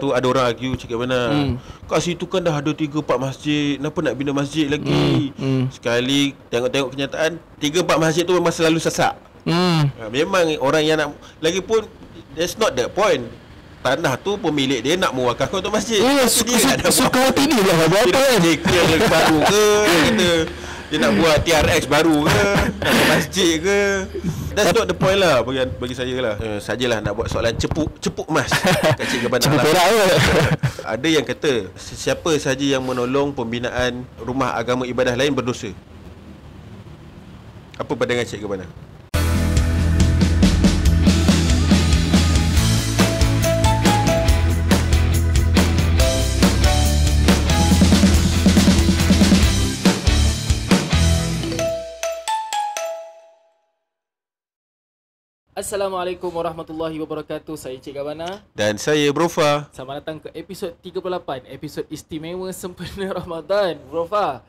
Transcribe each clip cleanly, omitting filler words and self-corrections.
tu ada orang argue cakap mana kat situ kan dah ada 3-4 masjid, kenapa nak bina masjid lagi? Sekali tengok-tengok kenyataan 3-4 masjid tu memang selalu sesak. Memang orang yang nak, lagipun that's not the point. Tanah tu pemilik dia nak mewakafkan untuk masjid. Suka hati dia lah buat apa kan? Dia baru ke kita, dia nak buat TRX baru ke, nak buat masjid ke. That's not the point lah bagi saya lah. Sajalah nak buat soalan cepuk emas kat Cik Gabanah lah. Ada yang kata siapa sahaja yang menolong pembinaan rumah agama ibadah lain berdosa. Apa pandangan Cik Gabanah? Assalamualaikum warahmatullahi wabarakatuh. Saya Cik Gabanah dan saya Brofa. Selamat datang ke episod 38, episod istimewa sempena Ramadan. Brofa,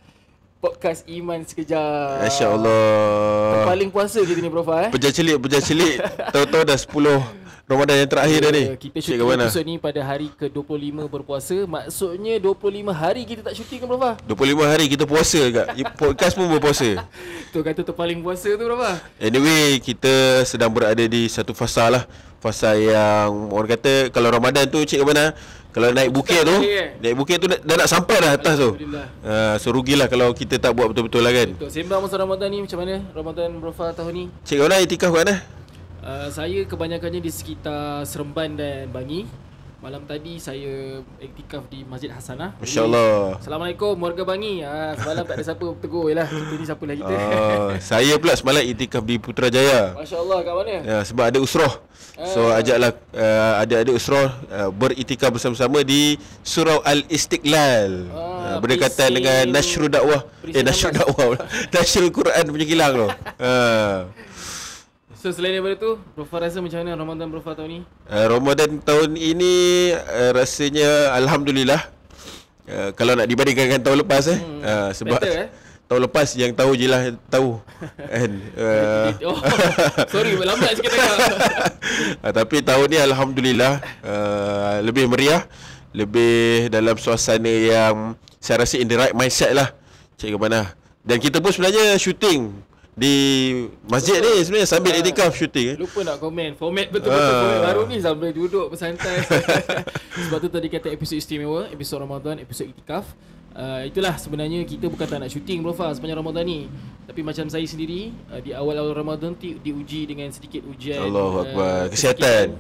podcast iman sekejap. Masya-Allah. Paling puasa kita ni Brofa Pejah celik. Tahu-tahu dah 10 Ramadan yang terakhir dah ni. Kita syuting episod ni pada hari ke-25 berpuasa. Maksudnya 25 hari kita tak syuting kan Brofa? 25 hari kita puasa kat. Podcast pun berpuasa. Tu kata tu paling puasa tu Brofa. Anyway, kita sedang berada di satu fasa lah. Fasa yang orang kata kalau Ramadan tu Cik Gabanah, kalau naik bukit tu, naik bukit tu dah nak sampai dah atas tu. So rugilah kalau kita tak buat betul-betul lah kan. Betul. Sembang masa Ramadan ni macam mana Ramadan Brofa tahun ni? Cik Gabanah itikaf kat mana? Saya kebanyakannya di sekitar Seremban dan Bangi. Malam tadi saya iktikaf di Masjid Hasanah. Masya-Allah. Assalamualaikum warga Bangi. Semalam tak ada siapa tegur je lah. Kita ni siapa lah kita. Saya pula semalam iktikaf di Putrajaya. Masya-Allah, kat mana? Ya, sebab ada usrah. So ajaklah adik-adik usrah beriktikaf bersama-sama di Surau Al-Istiqlal. Berdekatan dengan Nashrul Dakwah. Nashrul Dakwah. Nashrul Quran punya kilang tu. So selain daripada tu, Brofa rasa macam mana Ramadan Brofa tahun ni? Ramadan tahun ini rasanya Alhamdulillah. Kalau nak dibandingkan dengan tahun lepas sebab better, tahun lepas yang tahu je lah tahu kan. Sorry lambat sikit tapi tahun ni Alhamdulillah lebih meriah, lebih dalam suasana yang saya rasa in the right mindset lah Cik Gabanah. Dan kita pun sebenarnya shooting di masjid ni sebenarnya sambil iktikaf shooting. Lupa nak komen format betul-betul format baru ni sambil duduk bersantai. Sebab tu tadi kata episod istimewa, episod Ramadan, episod iktikaf. Itulah sebenarnya kita bukan tak nak shooting Brofa sepanjang Ramadan ni. Tapi macam saya sendiri di awal-awal Ramadan diuji dengan sedikit ujian Allahuakbar, kesihatan.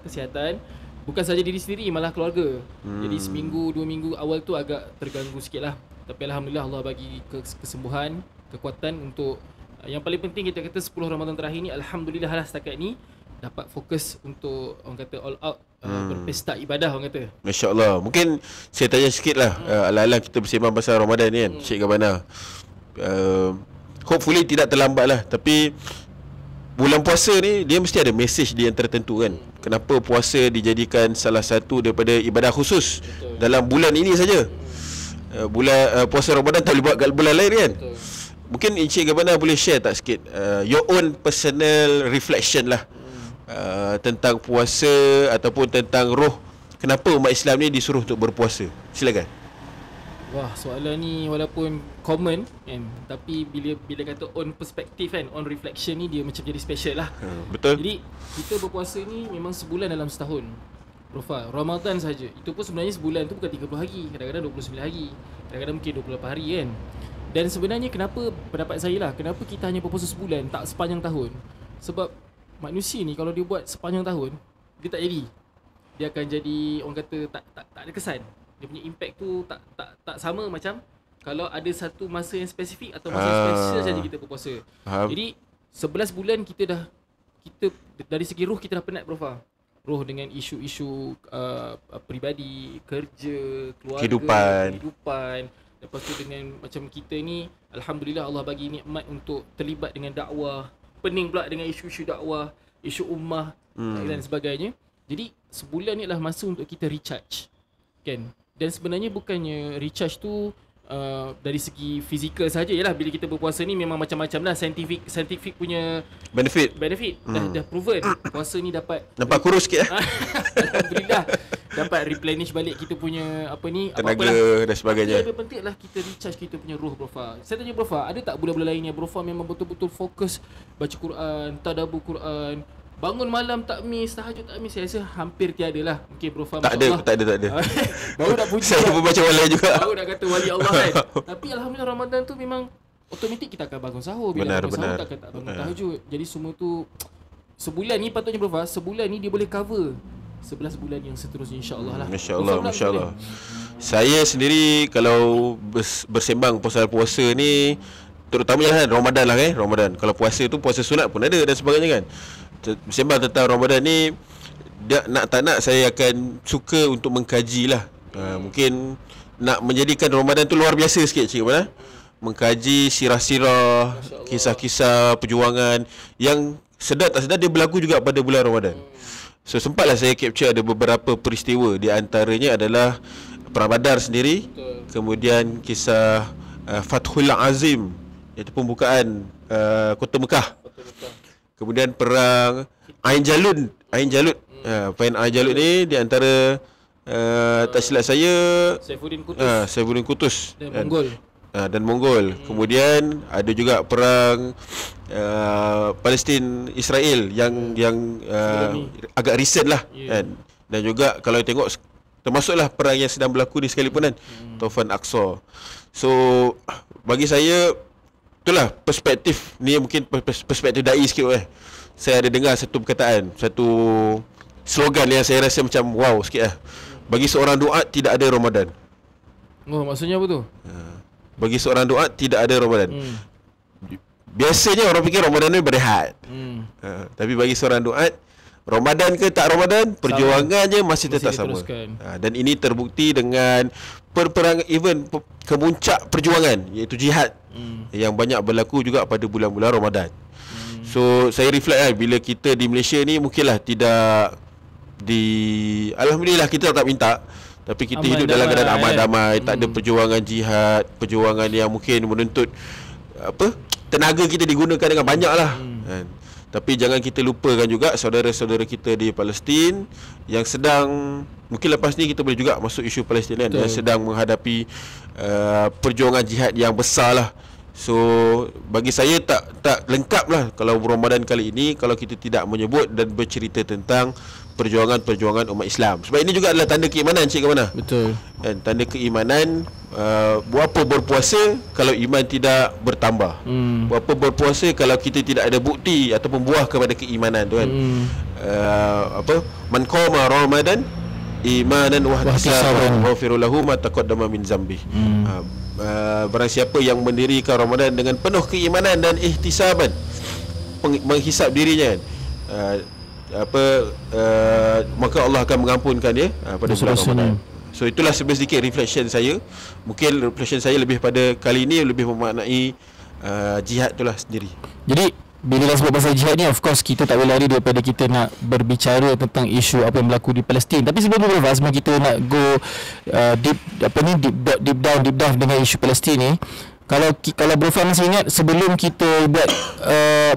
Bukan saja diri sendiri, malah keluarga. Jadi seminggu 2 minggu awal tu agak terganggu sikit lah. Tapi Alhamdulillah Allah bagi kesembuhan, kekuatan untuk yang paling penting. Kita kata 10 Ramadan terakhir ni Alhamdulillah lah setakat ni dapat fokus untuk orang kata all out berpesta ibadah orang kata. Masya-Allah. Mungkin saya tanya sikit lah ala-ala kita bersembang pasal Ramadan ni kan Cik Gabanah. Hopefully tidak terlambat lah. Tapi bulan puasa ni dia mesti ada message dia yang tertentu kan. Kenapa puasa dijadikan salah satu daripada ibadah khusus dalam bulan ini saja. Bulan puasa Ramadan tak boleh buat kat bulan lain kan. Mungkin Encik Gabanah boleh share tak sikit your own personal reflection lah tentang puasa ataupun tentang roh. Kenapa umat Islam ni disuruh untuk berpuasa? Silakan. Wah, soalan ni walaupun common kan, tapi bila kata on perspektif kan, on reflection ni dia macam jadi special lah. Betul. Jadi kita berpuasa ni memang sebulan dalam setahun. Brofa, Ramadan saja itu pun sebenarnya sebulan tu bukan 30 hari, kadang-kadang 29 hari, kadang-kadang mungkin 28 hari kan. Dan sebenarnya kenapa pendapat saya lah, kenapa kita hanya berpuasa sebulan tak sepanjang tahun? Sebab manusia ni kalau dia buat sepanjang tahun, dia tak jadi. Dia akan jadi orang kata tak ada kesan. Dia punya impact tu tak sama macam kalau ada satu masa yang spesifik atau masa yang spesial saja kita berpuasa. Jadi 11 bulan kita dari segi roh kita dah penat Brofa. Roh dengan isu-isu peribadi, kerja, keluarga, kehidupan. Lepas tu dengan macam kita ni Alhamdulillah Allah bagi nikmat untuk terlibat dengan dakwah, pening pula dengan isu-isu dakwah, isu ummah dan sebagainya. Jadi sebulan ni adalah masa untuk kita recharge kan. Dan sebenarnya bukannya recharge tu dari segi fizikal saja. Yalah, bila kita berpuasa ni memang macam-macam lah scientific punya benefit dah proven. Puasa ni dapat nampak kurus sikit Alhamdulillah. dapat replenish balik kita punya tenaga dan sebagainya. Lebih penting lah kita recharge kita punya ruh, Brofa. Saya tanya Brofa, ada tak bulan-bulan lainnya Brofa memang betul-betul fokus baca Quran, tadabbur Quran, bangun malam tak miss, tahajud tak miss? Saya rasa hampir tiada lah. Mungkin Brofa Tak ada. baru nak puji Saya pun baca wala juga. baru nak kata wali Allah kan. Tapi alhamdulillah Ramadan tu memang automatik kita akan bangun sahur. Bila bangun sahur tak bangun tahajud. Jadi semua tu sebulan ni patutnya Brofa, sebulan ni dia boleh cover 11 bulan yang seterusnya, insya-Allah lah. Masya-Allah. Saya sendiri kalau bersembang pasal puasa ni, terutamanya Ramadan lah kan. Ramadan. Kalau puasa tu puasa sunat pun ada dan sebagainya kan. Bersembang tentang Ramadan ni, tak nak saya akan suka untuk mengkaji lah. Mungkin nak menjadikan Ramadan tu luar biasa sikit cik mana? Mengkaji sirah-sirah, kisah-kisah perjuangan yang sedar tak sedar dia berlaku juga pada bulan Ramadan. So sempatlah saya capture ada beberapa peristiwa, di antaranya adalah Perang Badar sendiri. Kemudian kisah Fathul Azim, iaitu pembukaan Kota Mekah. Kemudian perang Ain Jalut. Perang Ain Jalut ni di antara tak silap saya Saifuddin Qutus dan Mongol. Kemudian ada juga perang Palestin Israel yang agak recent lah kan. Dan juga kalau tengok termasuklah perang yang sedang berlaku ni sekalipun kan, Taufan Aqsa. So bagi saya itulah perspektif ni, mungkin perspektif dai sikit Saya ada dengar satu perkataan, satu slogan yang saya rasa macam wow sikit lah. Bagi seorang duat tidak ada Ramadan. Oh, maksudnya apa tu? Bagi seorang duat tidak ada Ramadan. Biasanya orang fikir Ramadan ni berehat. Tapi bagi seorang duat, Ramadan ke tak Ramadan, perjuangannya masih tetap sama. Dan ini terbukti dengan perperangan, even kemuncak perjuangan, iaitu jihad, yang banyak berlaku juga pada bulan-bulan Ramadan. So saya reflect lah, bila kita di Malaysia ni mungkinlah tidak alhamdulillah kita tak minta, tapi kita hidup dalam keadaan aman damai, tak ada perjuangan jihad, perjuangan yang mungkin menuntut tenaga kita digunakan dengan banyak lah kan. Tapi jangan kita lupakan juga saudara-saudara kita di Palestin yang sedang, mungkin lepas ni kita boleh juga masuk isu Palestin kan, yang sedang menghadapi perjuangan jihad yang besar lah. So bagi saya tak lengkap lah kalau Ramadan kali ini kalau kita tidak menyebut dan bercerita tentang perjuangan-perjuangan umat Islam. Sebab ini juga adalah tanda keimanan, cik ke mana? Betul. Dan tanda keimanan, buat apa berpuasa kalau iman tidak bertambah? Buat apa berpuasa kalau kita tidak ada bukti ataupun buah kepada keimanan tu kan? Man qama Ramadan imanan wa ihtisaban ghafiru lahu ma taqaddama min zambi. Barang siapa yang mendirikan Ramadan dengan penuh keimanan dan ihtisaban, menghisap dirinya maka Allah akan mengampunkan dia pada bulan Ramadan. So itulah sedikit reflection saya. Mungkin reflection saya lebih pada kali ini lebih memaknai jihad itulah sendiri. Jadi bila dah sebut pasal jihad ni, of course kita tak boleh lari daripada kita nak berbicara tentang isu apa yang berlaku di Palestin. Tapi sebelum tu sebelum kita nak go deep down dengan isu Palestin ni, kalau Bro Fah masih ingat, sebelum kita buat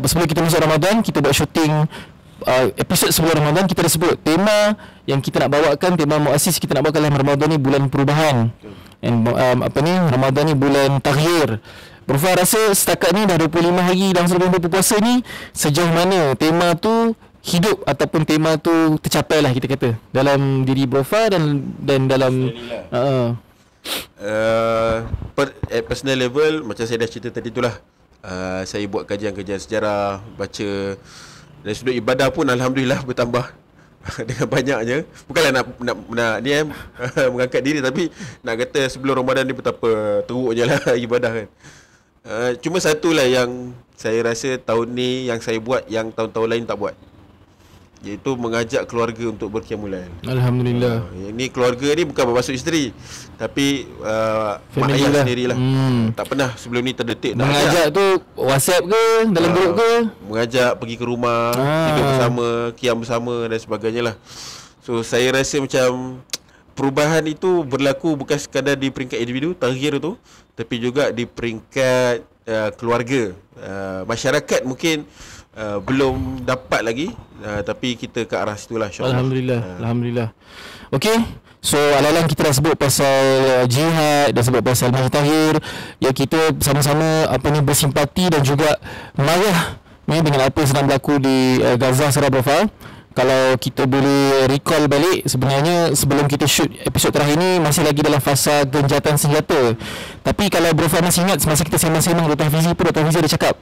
sebelum kita masuk Ramadan, kita buat shooting episod sebelum Ramadan, kita dah sebut tema yang kita nak bawakan, tema muassis kita nak bawakan dalam Ramadan ni bulan perubahan. And Ramadan ni bulan taghyir. Bro Fah rasa setakat ni dah 25 hari dalam sebelum berpuasa ni, sejauh mana tema tu hidup ataupun tema tu tercapai lah kita kata dalam diri Bro Fah dan dalam personal level, macam saya dah cerita tadi itulah, saya buat kajian-kajian sejarah, baca, dan sudut ibadah pun alhamdulillah bertambah dengan banyaknya. Bukanlah nak ni mengangkat diri, tapi nak kata sebelum Ramadan ni betapa teruknya lah ibadah kan. Cuma satulah yang saya rasa tahun ni yang saya buat yang tahun-tahun lain tak buat, iaitu mengajak keluarga untuk berqiyamul lail. Alhamdulillah. Ini keluarga ni bukan bermaksud isteri, tapi mak ayah lah sendirilah. Tak pernah sebelum ni terdetik mengajak tu WhatsApp ke dalam grup ke, mengajak pergi ke rumah, tidur bersama, qiyam bersama dan sebagainya lah. So saya rasa macam perubahan itu berlaku bukan sekadar di peringkat individu taghyir tu, tapi juga di peringkat keluarga. Masyarakat mungkin belum dapat lagi, tapi kita ke arah situlah, insyaAllah. Alhamdulillah. Okay, so alang-alang kita dah sebut pasal jihad, dah sebut pasal Mahir Tahir, ya kita sama-sama bersimpati dan juga marah dengan apa yang sedang berlaku di Gaza secara Profile. Kalau kita boleh recall balik, sebenarnya sebelum kita shoot episod terakhir ni masih lagi dalam fasa genjatan senjata. Tapi kalau Bro Fah masih ingat, semasa kita sembang-sembang Dr. Fizi ada cakap,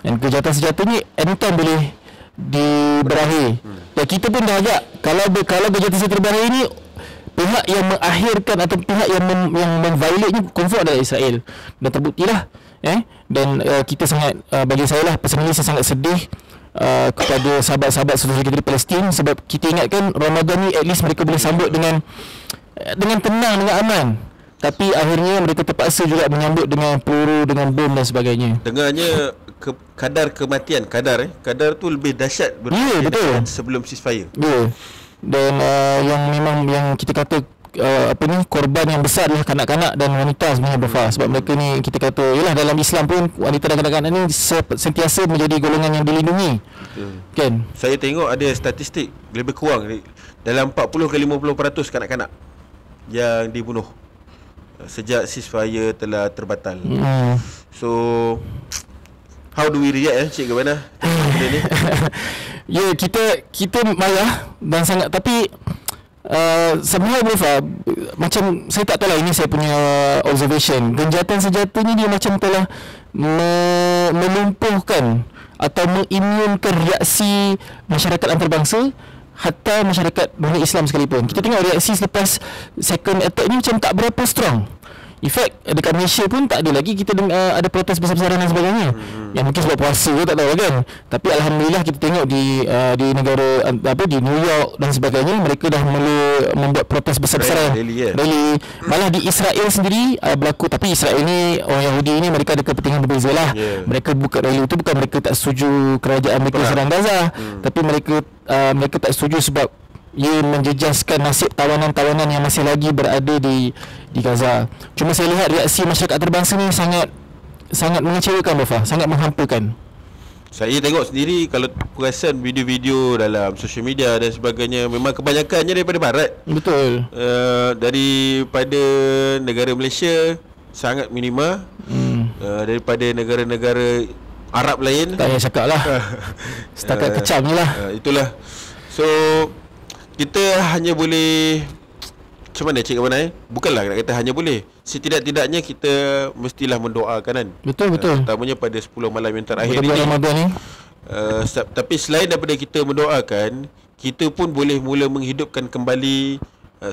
dan genjatan senjata ni anytime boleh berakhir. Ya kita pun dah agak, kalau genjatan senjata berakhir ni, pihak yang mengakhirkan atau pihak yang memviolate ni confirm adalah Israel. Dan terbuktilah. Dan kita sangat, bagi saya lah personally, saya sangat sedih kepada sahabat-sahabat saudara kita di Palestin, sebab kita ingatkan Ramadan ni at least mereka boleh sambut dengan tenang, dengan aman. Tapi akhirnya mereka terpaksa juga menyambut dengan peluru, dengan bom dan sebagainya. Dengarnya kadar kematian, kadar tu lebih dahsyat betul. sebelum ceasefire. Dan yang kita kata korban yang besar adalah kanak-kanak dan wanita sebenarnya, Bro. Sebab mereka ni, kita kata, yalah, dalam Islam pun wanita dan kanak-kanak ni sentiasa menjadi golongan yang dilindungi. Kan? Saya tengok ada statistik lebih kurang dalam 40 ke 50% kanak-kanak yang dibunuh sejak ceasefire telah terbatal. So how do we react, Cik, ke mana benda ni? Ya, kita marah dan sangat, tapi sebenarnya Bro Fah, macam saya tak tahu lah, ini saya punya observation, genjatan senjata ni dia macam telah melumpuhkan atau mengimunkan reaksi masyarakat antarabangsa, hatta masyarakat dunia Islam sekalipun. Kita tengok reaksi selepas second attack ni macam tak berapa strong. In fact, dekat Malaysia pun tak ada lagi kita ada protes besar-besaran dan sebagainya. Yang mungkin sebab puasa ke, tak tahu kan. Tapi alhamdulillah kita tengok di negara di New York dan sebagainya, mereka dah mula membuat protes besar-besaran. Rally. Malah di Israel sendiri berlaku, tapi Israel ni, orang Yahudi ni, mereka ada kepentingan berbeza lah. Mereka buka rally tu bukan mereka tak setuju kerajaan mereka serang Gaza, tapi mereka tak setuju sebab ia menjejaskan nasib tawanan-tawanan yang masih lagi berada di Gaza. Cuma saya lihat reaksi masyarakat antarabangsa ni sangat mengecewakan, Bro, sangat menghampakan. Saya tengok sendiri, kalau perasan video-video dalam social media dan sebagainya, memang kebanyakannya daripada barat. Betul. Daripada negara Malaysia sangat minima. Daripada negara-negara Arab lain tak payah cakap lah. Setakat kecam je lah. Itulah. So kita hanya boleh, macam mana, Cik Abang, bukanlah nak kata hanya boleh, setidak-tidaknya kita mestilah mendoakan, kan. Betul. Terutamanya pada 10 malam yang terakhir ini. Tapi selain daripada kita mendoakan, kita pun boleh mula menghidupkan kembali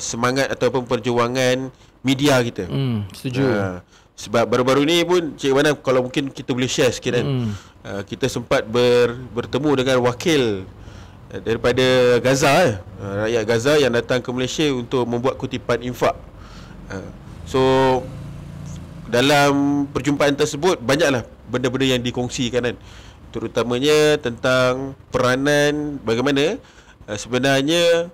semangat ataupun perjuangan media kita. Setuju. Sebab baru-baru ni pun, Cik Abang, kalau mungkin kita boleh share sikit, kan. Kita sempat bertemu dengan wakil daripada Gaza, rakyat Gaza yang datang ke Malaysia untuk membuat kutipan infak. So dalam perjumpaan tersebut banyaklah benda-benda yang dikongsikan, kan. Terutamanya tentang peranan bagaimana sebenarnya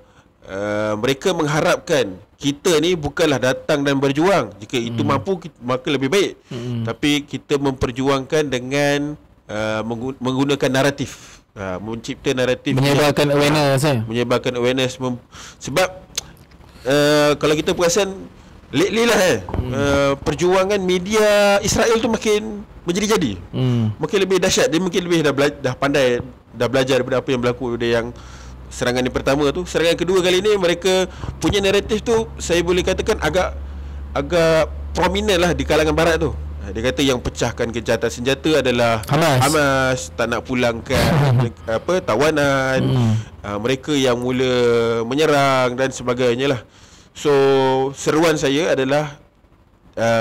mereka mengharapkan kita ni bukanlah datang dan berjuang. Jika itu mampu, maka lebih baik. Tapi kita memperjuangkan dengan menggunakan naratif, mencipta naratif, menyebarkan awareness, sebab kalau kita perasan lately lah, perjuangan media Israel tu makin menjadi-jadi, makin lebih dahsyat. Dia mungkin lebih dah pandai, dah belajar daripada apa yang berlaku daripada yang serangan yang pertama tu. Serangan kedua kali ni, mereka punya naratif tu saya boleh katakan agak prominent lah di kalangan barat tu. Dia kata yang pecahkan kejahatan senjata adalah Hamas, tak nak pulangkan tawanan, mereka yang mula menyerang dan sebagainya lah. So seruan saya adalah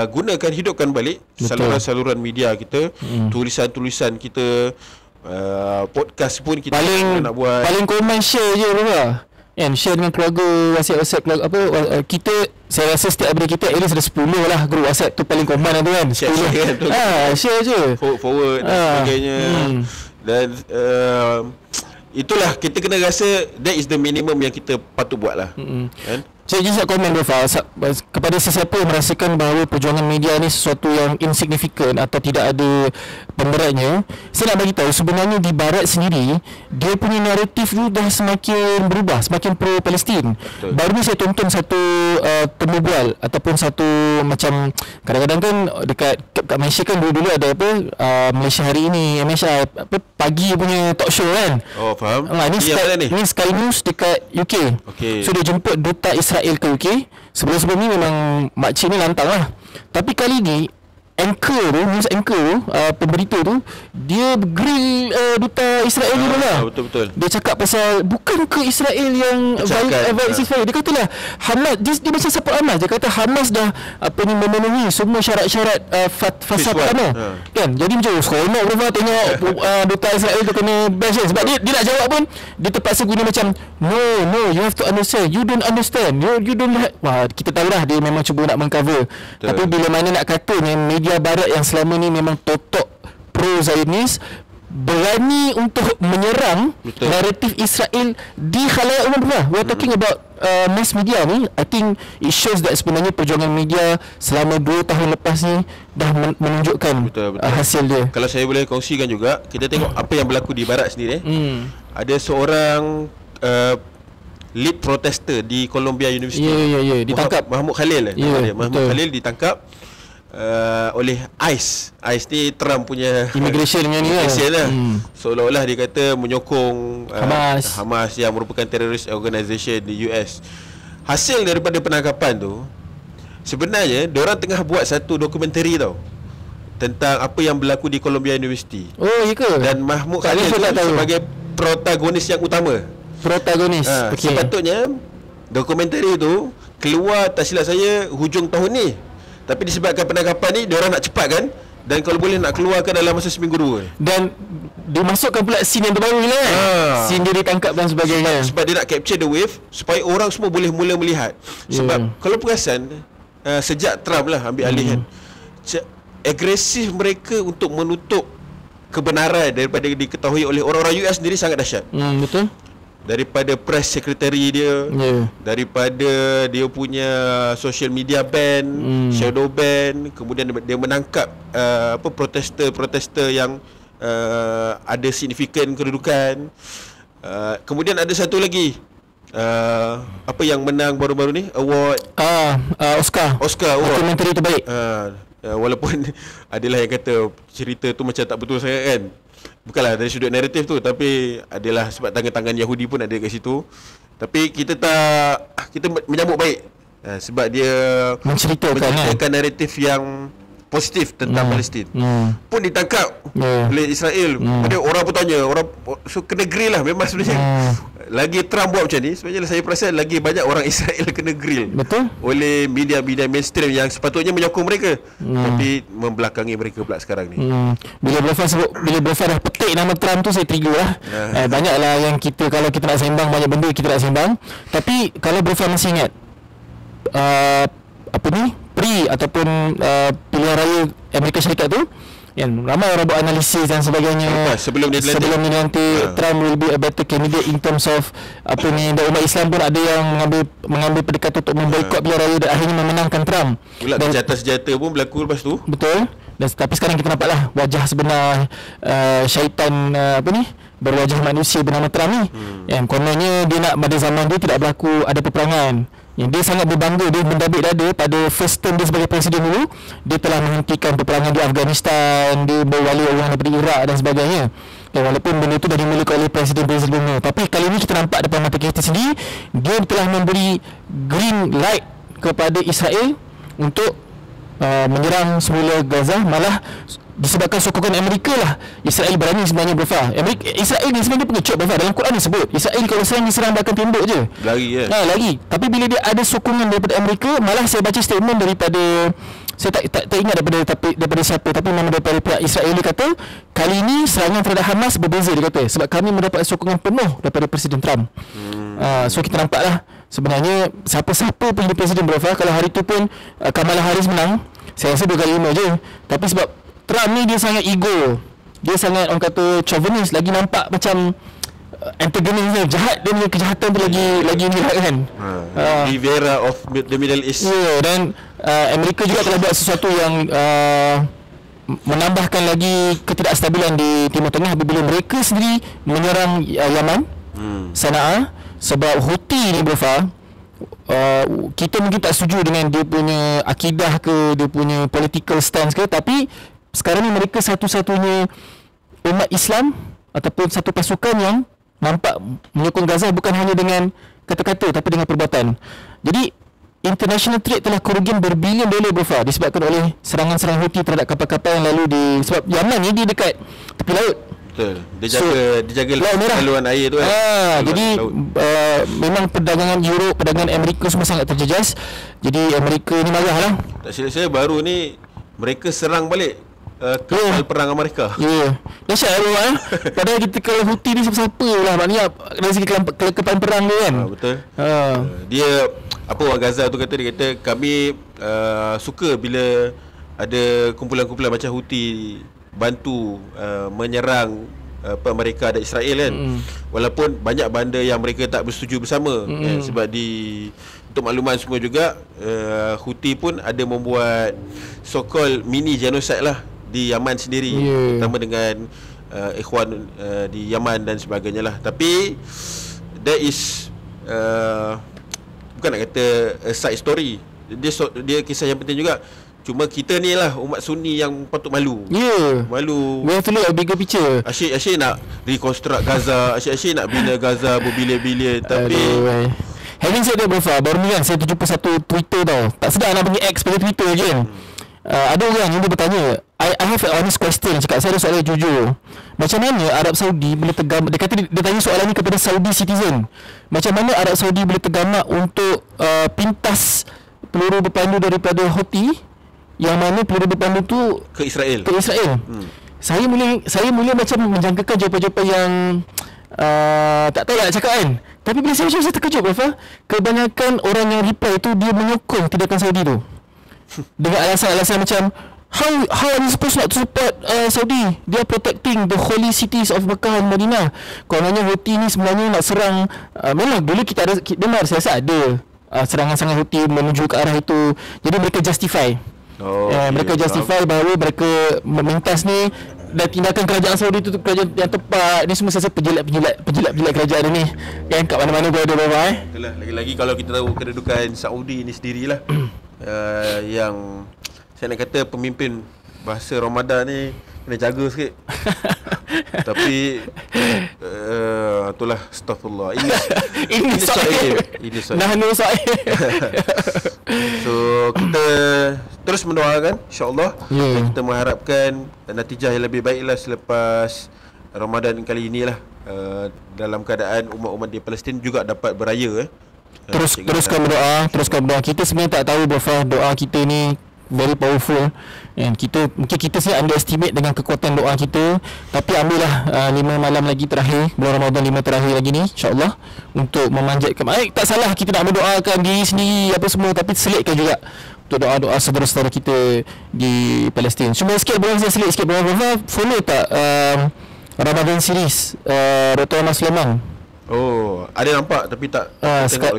gunakan, hidupkan balik saluran-saluran media kita, tulisan-tulisan kita, podcast pun kita nak buat. Paling komen share je, bro. Kan, share dengan keluarga, WhatsApp keluarga, kita, saya rasa setiap daripada kita at least ada 10 lah grup WhatsApp tu paling common tu, kan. Share je, forward dan sebagainya. Dan itulah, kita kena rasa that is the minimum yang kita patut buat lah, kan. Saya just nak komen kepada sesiapa yang merasakan bahawa perjuangan media ni sesuatu yang insignificant atau tidak ada pemberatnya, saya nak bagi tahu sebenarnya di barat sendiri dia punya naratif tu dah semakin berubah, semakin pro Palestin. Baru ni saya tonton satu temu bual ataupun satu macam kadang-kadang kan dekat Malaysia kan dulu ada apa Malaysia Hari Ini, Malaysia apa pagi punya talk show kan. Oh faham. Ni Sky News dekat UK. Okay. So dia jemput duta Israel ke UK. Sebelum-sebelum ni memang makcik ni lantang lah. Tapi kali ni news anchor tu, pemberita tu, dia grill duta Israel ni lah. Betul-betul. Dia cakap pasal bukan ke Israel yang violate ceasefire. Dia kata lah Hamas, dia macam support Hamas. Dia kata Hamas dah memenuhi semua syarat-syarat fasa pertama. Kan? Jadi macam seronok bro tengok duta Israel tu kena bash. Sebab dia nak jawab pun dia terpaksa guna macam no, you have to understand. You don't understand. You don't wah, kita tahu lah dia memang cuba nak mengcover. Tapi bila mana nak katanya media barat yang selama ni memang totok pro-Zionis berani untuk menyerang naratif Israel di khalayak umum pula. We're talking about mass media ni. I think it shows that sebenarnya perjuangan media selama 2 tahun lepas ni dah menunjukkan hasil dia. Kalau saya boleh kongsikan juga, kita tengok apa yang berlaku di barat sendiri. Ada seorang lead protester di Columbia University. Ditangkap. Mahmud Khalil. Mahmud Khalil ditangkap oleh ICE. ICE ni Trump punya immigration ni lah. Seolah-olah dia kata menyokong Hamas yang merupakan terrorist organisation di US. Hasil daripada penangkapan tu, sebenarnya diorang tengah buat satu dokumentari tau tentang apa yang berlaku di Columbia University. Oh, ya ke? Dan Mahmud Khalil tu sebagai protagonis yang utama. Okay. Sepatutnya dokumentari tu keluar, tak silap saya, hujung tahun ni. Tapi disebabkan penangkapan ni diorang nak cepatkan, dan kalau boleh nak keluarkan dalam masa seminggu 2. Dan dimasukkan pula scene yang terbaru ni kan. Scene dia ditangkap dan sebagainya. Sebab dia nak capture the wave supaya orang semua boleh mula melihat. Sebab kalau perasan sejak Trump lah ambil alih kan, agresif mereka untuk menutup kebenaran daripada diketahui oleh orang-orang US sendiri sangat dahsyat. Betul. Daripada press secretary dia, daripada dia punya social media ban, shadow ban, kemudian dia menangkap protester yang ada signifikan kedudukan. Kemudian ada satu lagi apa yang menang baru-baru ni, award Oscar award, dokumentari terbaik. Walaupun adalah yang kata cerita tu macam tak betul sangat kan, bukanlah dari sudut naratif tu, tapi adalah sebab tangan-tangan Yahudi pun ada kat situ. Tapi kita menyambut baik sebab dia menceritakan naratif yang positif tentang Palestin. Pun ditangkap oleh Israel. Ada orang pun tanya, so kena grill lah. Memang sebenarnya lagi Trump buat macam ni, sebenarnya saya perasan lagi banyak orang Israel kena grill oleh media-media mainstream yang sepatutnya menyokong mereka, tapi membelakangi mereka pula sekarang ni. Bila Blofar dah petik nama Trump tu, saya trigger lah. Banyaklah yang kalau kita nak sembang, banyak benda kita nak sembang. Tapi kalau Blofar masih ingat ataupun pilihan raya Amerika Syarikat tu, yang ramai orang buat analisis dan sebagainya. Sebelum dia dilantik, Trump will be a better candidate in terms of dan umat Islam pun ada yang mengambil pendekatan untuk memboikot pilihan raya dan akhirnya memenangkan Trump. Pula senjata-senjata pun berlaku lepas tu. Betul. Tapi sekarang kita nampaklah wajah sebenar syaitan berwajah manusia bernama Trump ni. Yang kononnya dia nak pada zaman dia tidak berlaku ada peperangan. Yang dia sangat berbangga, dia mendabik dada pada first term dia sebagai presiden dulu, dia telah menghentikan peperangan di Afghanistan, dia berwali orang daripada Iraq dan sebagainya. Walaupun benda itu dah dimulakan oleh presiden-presiden sebelumnya, tapi kali ini kita nampak depan mata kita sendiri, dia telah memberi green light kepada Israel untuk menyerang semula Gaza. Malah disebabkan sokongan Amerika lah Israel berani sebenarnya Israel ni sebenarnya pengecut dalam Quran disebut Israel kalau serang diserang bahkan tembok je lagi. Tapi bila dia ada sokongan daripada Amerika, malah saya baca statement daripada, saya tak ingat daripada siapa, tapi memang daripada pihak Israel, dia kata kali ini serangan terhadap Hamas berbeza, dia kata, sebab kami mendapat sokongan penuh daripada Presiden Trump. So kita nampaklah sebenarnya siapa-siapa pun jadi presiden kalau hari tu pun Kamala Harris menang, saya rasa 2 kali 5 je. Tapi sebab Trump ni dia sangat ego, dia sangat orang kata chauvinist, lagi nampak macam antagonisnya jahat, dia punya kejahatan tu lagi ni kan. Rivera of the Middle East. Dan Amerika juga telah buat sesuatu yang menambahkan lagi ketidakstabilan di Timur Tengah apabila mereka sendiri menyerang Yaman, Sana'a. Sebab Houthi ni Bofa, kita mungkin tak setuju dengan dia punya akidah ke, dia punya political stance ke, tapi sekarang ni mereka satu-satunya umat Islam ataupun satu pasukan yang nampak menyokong Gaza bukan hanya dengan kata-kata tapi dengan perbuatan. Jadi international trade telah kerugian berbilion dolar Bofa disebabkan oleh serangan-serangan Houthi terhadap kapal-kapal yang lalu sebab Yaman ni dia dekat tepi laut. Betul. Dia jaga saluran air tu kan. Jadi memang perdagangan Europe, perdagangan Amerika semua sangat terjejas. Jadi Amerika ni marahlah. Tak silap saya baru ni mereka serang balik kapal perang Amerika. Dahsyat lah. Padahal kita kalau Houthi ni siapa-siapa lah, maknanya dari segi kelekapan perang dia kan. Betul. Dia apa orang Gaza tu kata, dia kata kami suka bila ada kumpulan-kumpulan macam Houthi bantu menyerang mereka dan Israel kan. Walaupun banyak benda yang mereka tak bersetuju bersama sebab untuk makluman semua juga, Houthi pun ada membuat so-called mini genocide lah di Yaman sendiri, terutama dengan ikhwan di Yaman dan sebagainya lah. Tapi that is bukan nak kata a side story, dia kisah yang penting juga. Cuma kita ni lah umat Sunni yang patut malu. Malu. We have to look at bigger picture. Asyik nak reconstruct Gaza, asyik nak bina Gaza berbilion-bilion. Tapi having said that Bofa, baru ni kan saya jumpa satu Twitter tau. Tak sedar nak panggil X pada Twitter je kan. Ada orang yang dia bertanya, I have an honest question. Cakap saya ada soalan jujur. Macam mana Arab Saudi boleh tergamak, dia kata dia tanya soalan ni kepada Saudi citizen, macam mana Arab Saudi boleh tergamak untuk pintas peluru berpandu daripada Houthi, yang mana peluru berpandu tu ke Israel. Saya mula macam menjangkakan jawapan-jawapan yang tak tahu nak cakap kan. Tapi bila saya terkejut Bafa, kebanyakan orang yang reply tu dia menyokong tindakan Saudi tu dengan alasan-alasan macam how are you supposed not to support Saudi? They are protecting the holy cities of Mecca and Madinah. Kononnya Houthi ni sebenarnya nak serang, memang dulu kita ada dengar saya ada serangan-serangan Houthi menuju ke arah itu. Jadi mereka justify. Mereka justify bahawa mereka memintas ni dan tindakan kerajaan Saudi itu kerajaan yang tepat. Ni semua saya penjilat kerajaan ni yang kat mana-mana pun ada Bapak Itulah, lagi-lagi kalau kita tahu kedudukan Saudi ni sendirilah yang saya nak kata pemimpin bahasa Ramadan ni kena jaga sikit. Tapi itulah, astagfirullah. Ini soal. So kita terus mendoakan insya-Allah, dan kita mengharapkan natijah yang lebih baiklah selepas Ramadan kali inilah, dalam keadaan umat-umat di Palestin juga dapat beraya. Teruskan berdoa. Kita sebenarnya tak tahu Bafa, doa kita ni very powerful, and mungkin kita sih underestimate dengan kekuatan doa kita. Tapi ambillah 5 malam lagi terakhir bulan Ramadan, 5 terakhir lagi ni insya-Allah untuk memanjatkan. Tak salah kita nak mendoakan diri sendiri apa semua, tapi selitkan juga untuk doa-doa saudara-saudara kita di Palestin. Cuma sikit saya selit sikit Bafa, follow tak Ramadan series Dr. Ahmad Sulaiman? Ada nampak tapi tak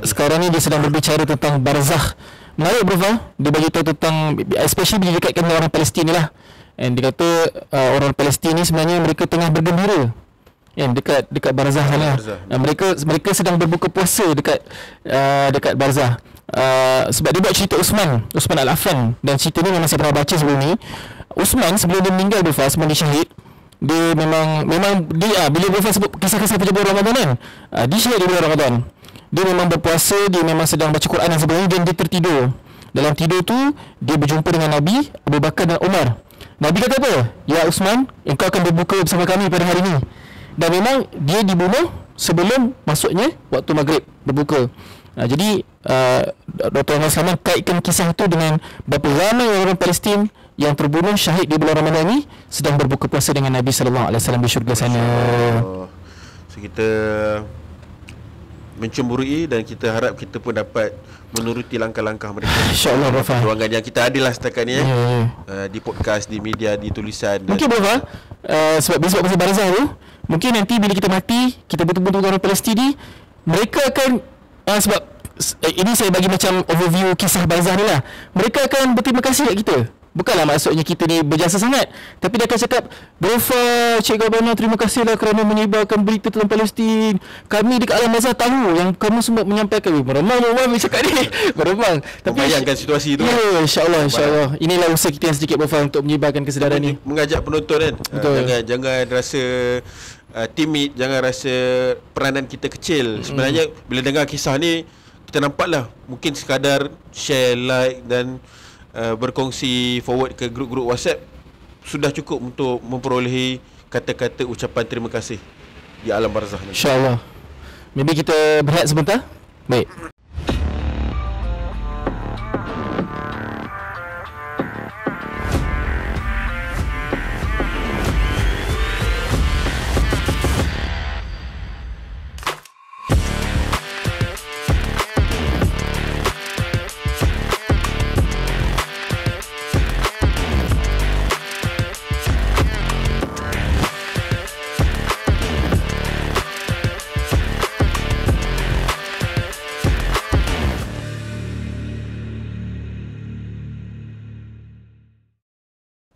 sekarang ni dia sedang berbicara tentang barzakh. Menarik Bafa, dia bagi tahu tentang, especially dia dekatkan dengan orang Palestin ni lah. And dia kata orang Palestin ni sebenarnya mereka tengah bergembira dekat barzakh sana. Mereka sedang berbuka puasa dekat barzakh. Sebab dia buat cerita Usman Al-Affan, dan cerita ni memang saya pernah baca sebelum ni. Usman sebelum dia meninggal Bafa, sebelum dia syahid, dia memang dia bila Bafa sebut kisah-kisah perjumpaan Ramadan kan, dia syahid di bulan Ramadan. Dia memang berpuasa, dia memang sedang baca Quran dan sebagainya, dan dia tertidur. Dalam tidur tu dia berjumpa dengan Nabi, Abu Bakar dan Umar. Nabi kata apa? Ya Usman, engkau akan berbuka bersama kami pada hari ini. Dan memang dia dibunuh sebelum masuknya waktu maghrib berbuka. Jadi Dr. Ahmad Sulaiman kaitkan kisah itu dengan berapa ramai orang Palestin yang terbunuh syahid di bulan Ramadan ini sedang berbuka puasa dengan Nabi sallallahu alaihi wasallam di syurga sana. So kita mencemburui dan kita harap kita pun dapat menuruti langkah-langkah mereka. InsyaAllah Bafa. Perjuangan yang kita adalah setakat ni di podcast, di media, di tulisan. Mungkin Bafa sebab pasal barzakh tu, mungkin nanti bila kita mati, kita bertemu dengan orang Palestin ni, mereka akan sebab ini saya bagi macam overview kisah barzah ni lah. Mereka akan berterima kasih kat kita. Bukanlah maksudnya kita ni berjasa sangat, tapi dia akan cakap, Brofa, Cik Gabana, terima kasihlah kerana menyebarkan berita tentang Palestin. Kami dekat Alam Barzah tahu yang kamu semua menyampaikan. Meremang cakap ni. Meremang. Tapi bayangkan situasi tu. Ya, insyaAllah. Inilah usaha kita yang sedikit, Brofa, untuk menyebarkan kesedaran ni. Mengajak penonton kan. Jangan rasa timid, jangan rasa peranan kita kecil. Sebenarnya bila dengar kisah ni, kita nampaklah mungkin sekadar share, like dan berkongsi forward ke grup-grup WhatsApp sudah cukup untuk memperolehi kata-kata ucapan terima kasih di alam barzah ni. InsyaAllah. Maybe kita berehat sebentar. Baik.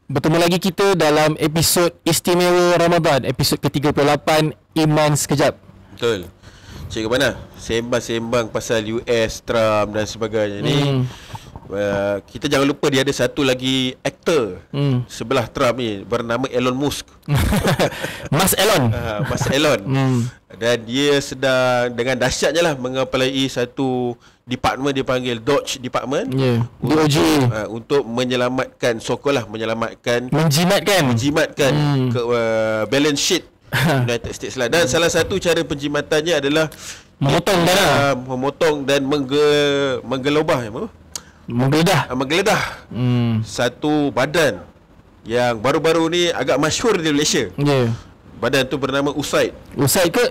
Bertemu lagi kita dalam episod istimewa Ramadan, episod ke-38 Iman Sekejap. Betul. Cik Gabana, sembang-sembang pasal US, Trump dan sebagainya ni. Kita jangan lupa dia ada satu lagi aktor sebelah Trump ni bernama Elon Musk. Mas Elon. Mas Elon. Dan dia sedang dengan dahsyatnya lah mengepalai satu department, dia panggil Dodge Department. DOJ. Untuk menyelamatkan, menjimatkan ke balance sheet United States lah. Dan salah satu cara penjimatannya adalah memotong dana, memotong dan menggeledah satu badan yang baru-baru ni agak masyhur di Malaysia. Badan tu bernama USAID. USAID ke?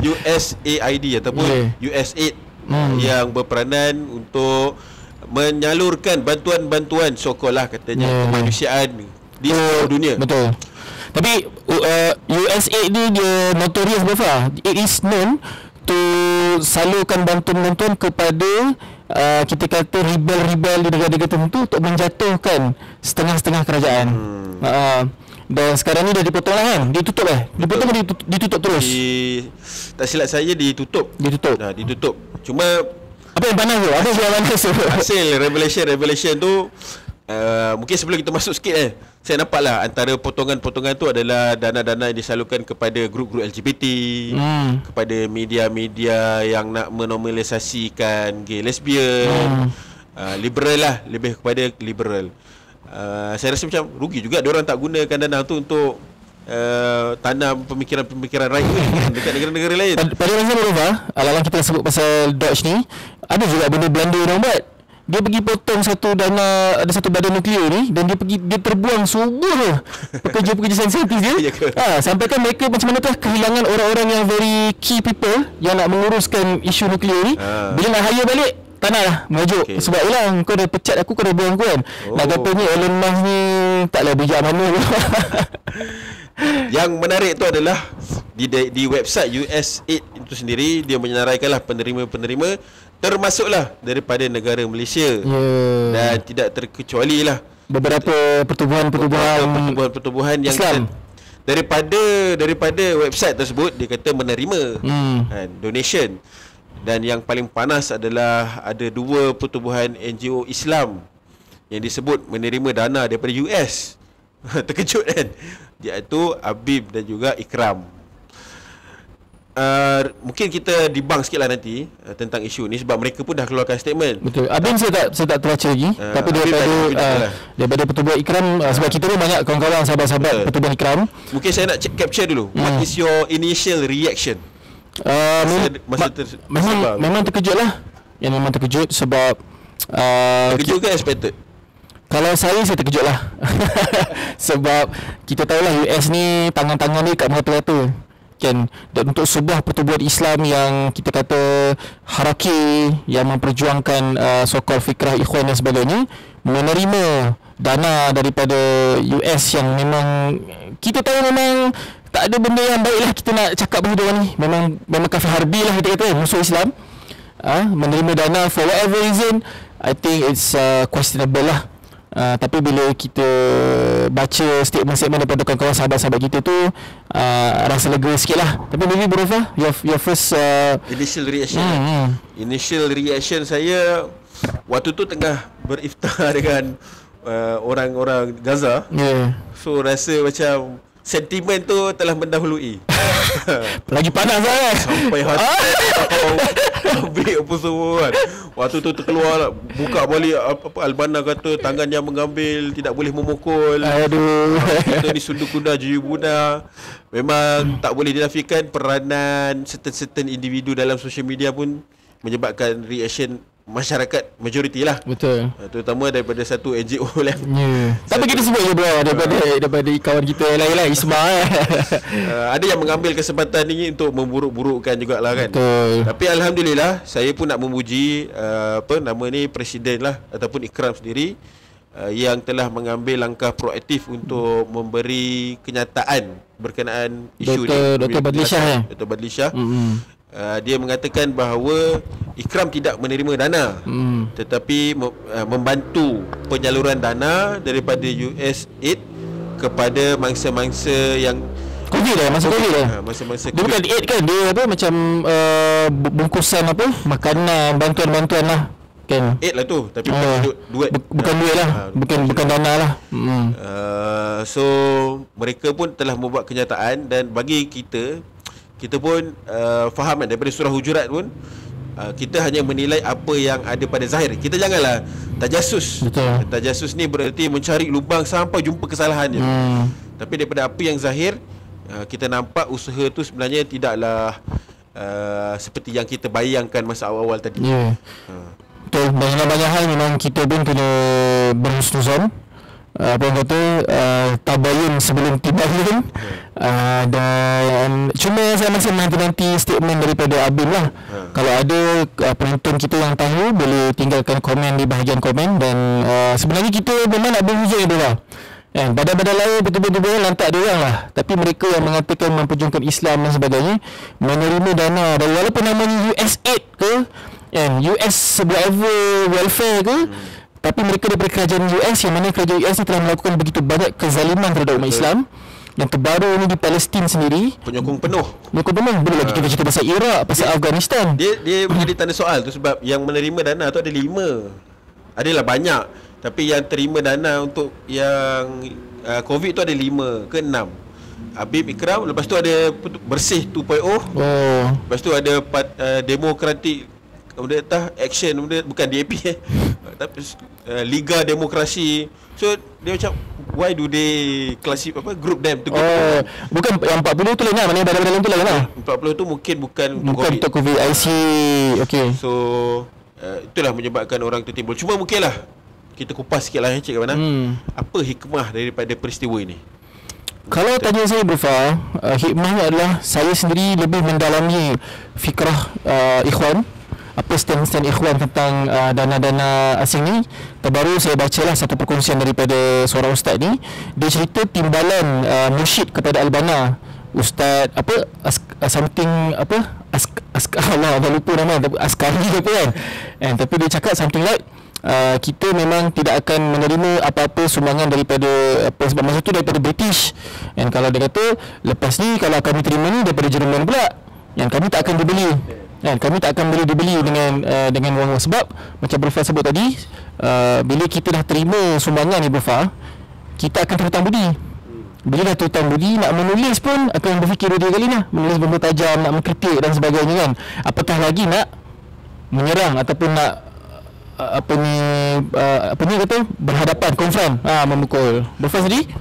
USAID ataupun USAID yang berperanan untuk menyalurkan bantuan-bantuan sokolah katanya kemanusiaan di seluruh dunia. Betul. Tapi USAID ni dia notorious berapa? It is known to salurkan bantuan-bantuan kepada kita kata rebel-rebel di negara-negara tertentu untuk menjatuhkan setengah-setengah kerajaan. Dan sekarang ni dah dipotong lah kan? Ditutup dipotong ditutup terus. Tak silap saya ditutup. Ditutup. Cuma apa yang panas tu? Apa yang panas tu? Hasil revelation tu mungkin sebelum kita masuk sikit saya nampak lah antara potongan-potongan tu adalah dana-dana yang disalurkan kepada grup-grup LGBT, kepada media-media yang nak menormalisasikan gay lesbian, liberal lah, lebih kepada liberal. Saya rasa macam rugi juga diorang tak gunakan dana tu untuk tanam pemikiran-pemikiran right wing dekat negara-negara lain. Pada masa berubah, ala-ala kita sebut pasal Dodge ni, ada juga benda belanda orang buat. Dia pergi potong satu dana, ada satu badan nuklear ni, dan dia terbuang subuh pekerja-pekerja saintis dia. Sampai kan mereka macam mana kehilangan orang-orang yang very key people yang nak menguruskan isu nuklear ni. Bila nak hire balik, tak nak lah mengajuk. Sebab yelah, kau dah pecat aku, kau dah buang aku kan. Nak katanya Elon Musk ni taklah bijak mana. Yang menarik tu adalah di website USAID itu sendiri, dia menyenaraikanlah penerima-penerima termasuklah daripada negara Malaysia. Dan tidak terkecuali lah beberapa pertubuhan yang Islam. Daripada website tersebut dia kata menerima donation. Dan yang paling panas adalah ada dua pertubuhan NGO Islam yang disebut menerima dana daripada US. Terkejut kan? Iaitu Habib dan juga Ikram. Mungkin kita debunk sikit lah nanti tentang isu ni sebab mereka pun dah keluarkan statement. Betul. Habib saya tak terbaca lagi. Tapi daripada pertubuhan Ikram, sebab kita pun banyak kawan-kawan sahabat-sahabat pertubuhan Ikram. Mungkin saya nak capture dulu. What is your initial reaction? Memang terkejut lah. Memang terkejut sebab terkejut ke expected? Kalau saya terkejut lah. Sebab kita tahulah US ni tangan-tangan ni kat merata-rata. kan. Dan untuk sebuah pertubuhan Islam yang kita kata haraki, yang memperjuangkan so-called fikrah ikhwan dan sebagainya, menerima dana daripada US yang memang kita tahu memang tak ada benda yang baik lah kita nak cakap pasal dia ni. Memang kafir harbi lah kita kata, musuh Islam. Menerima dana for whatever reason, I think it's questionable lah. Tapi bila kita baca statement-statement daripada kawan-kawan sahabat-sahabat kita tu, rasa lega sikit lah. Tapi maybe Bro Fah, your first initial reaction. Initial reaction saya waktu tu tengah beriftar dengan orang-orang Gaza. So rasa macam sentimen tu telah mendahului. Lagi panas lah kan. Sampai hati ambil apa semua kan. Waktu tu terkeluar, buka balik apa Albana kata tangan yang mengambil tidak boleh memukul. Aduh. Kita ni sundu kuda jiu buda. Memang tak boleh dinafikan peranan certain individu dalam social media pun menyebabkan reaction masyarakat majoriti lah. Betul. Terutama daripada satu NGO lah. Tapi kita sebut je bro, daripada kawan kita lain-lain Isma ada yang mengambil kesempatan ni untuk memburuk-burukkan jugalah kan. Betul. Tapi alhamdulillah, saya pun nak memuji Presiden lah ataupun Ikram sendiri, yang telah mengambil langkah proaktif untuk memberi kenyataan berkenaan isu ni. Dr. Badli Shah. Dr. Badli Shah. Dia mengatakan bahawa Ikram tidak menerima dana, tetapi membantu penyaluran dana daripada USAID kepada mangsa-mangsa yang COVID lah, masa COVID lah. Masa-masa dia bukan aid kan, dia apa macam bungkusan apa makanan, bantuan-bantuan lah kan. Aid lah tu, tapi duit. Bukan duit lah, bukan dana lah. So mereka pun telah membuat kenyataan, dan bagi kita pun faham kan, daripada surah Hujurat pun kita hanya menilai apa yang ada pada zahir. Kita janganlah tajasus. Betul. Tajasus ni berarti mencari lubang sampai jumpa kesalahan je. Tapi daripada apa yang zahir, kita nampak usaha tu sebenarnya tidaklah seperti yang kita bayangkan masa awal-awal tadi. Betul, banyak hal memang kita pun kena berhusnuzon. Apa yang kata tabayun sebelum tibayun. Dan cuma saya masih menanti statement daripada Abim lah. Kalau ada penonton kita yang tahu, boleh tinggalkan komen di bahagian komen. Dan sebenarnya kita memang nak berhujung dia lah. Badan-badan lain betul-betul lantak dia orang lah. Tapi mereka yang mengatakan memperjuangkan Islam dan sebagainya, menerima dana dari walaupun namanya USAID ke, US whatever welfare ke, tapi mereka daripada kerajaan US, yang mana kerajaan US ni telah melakukan begitu banyak kezaliman terhadap umat Islam. Yang terbaru ni di Palestin sendiri, penyokong penuh. Belum lagi kita cerita pasal Iraq, pasal Afghanistan. Dia menjadi tanda soal tu, sebab yang menerima dana tu ada 5. Adalah banyak, tapi yang terima dana untuk yang COVID tu ada 5 ke 6. Habib Ikram, lepas tu ada Bersih 2.0. Lepas tu ada Demokratik Action, bukan DAP tapi Liga Demokrasi. So dia macam, why do they classify group them to bukan yang 40 tu lain lah, mana badan-badan lain tu lain lah. 40 tu mungkin bukan untuk COVID. I see. Okay. So itulah menyebabkan orang tu timbul. Cuma mungkinlah kita kupas sikit lah Cik Kawana. Apa hikmah daripada peristiwa ini? Kalau tanya saya Bufa, hikmahnya adalah saya sendiri lebih mendalami fikrah ikhwan, apa stand ikhwan tentang dana-dana asing ni. Terbaru saya bacalah satu perkongsian daripada seorang ustaz ni. Dia cerita timbalan mursyid kepada Albana, Ustaz apa something apa Allah dah lupa nama, Askari ke apa kan. Tapi dia cakap something like kita memang tidak akan menerima apa-apa sumbangan daripada sebab masa tu daripada British. Dan kalau dia kata lepas ni kalau kami terima ni daripada Jerman pula, yang kami tak akan dibeli. Kami tak akan boleh dibeli dengan wang, sebab macam Burfa sebut tadi, bila kita dah terima sumbangan ni Burfa, kita akan terhutang budi. Bila dah terhutang budi, nak menulis pun akan berfikir 2 kali lah. Menulis benda tajam, nak mengkritik dan sebagainya kan. Apatah lagi nak menyerang ataupun nak apa ni kata berhadapan, konfront, memukul. Burfa sendiri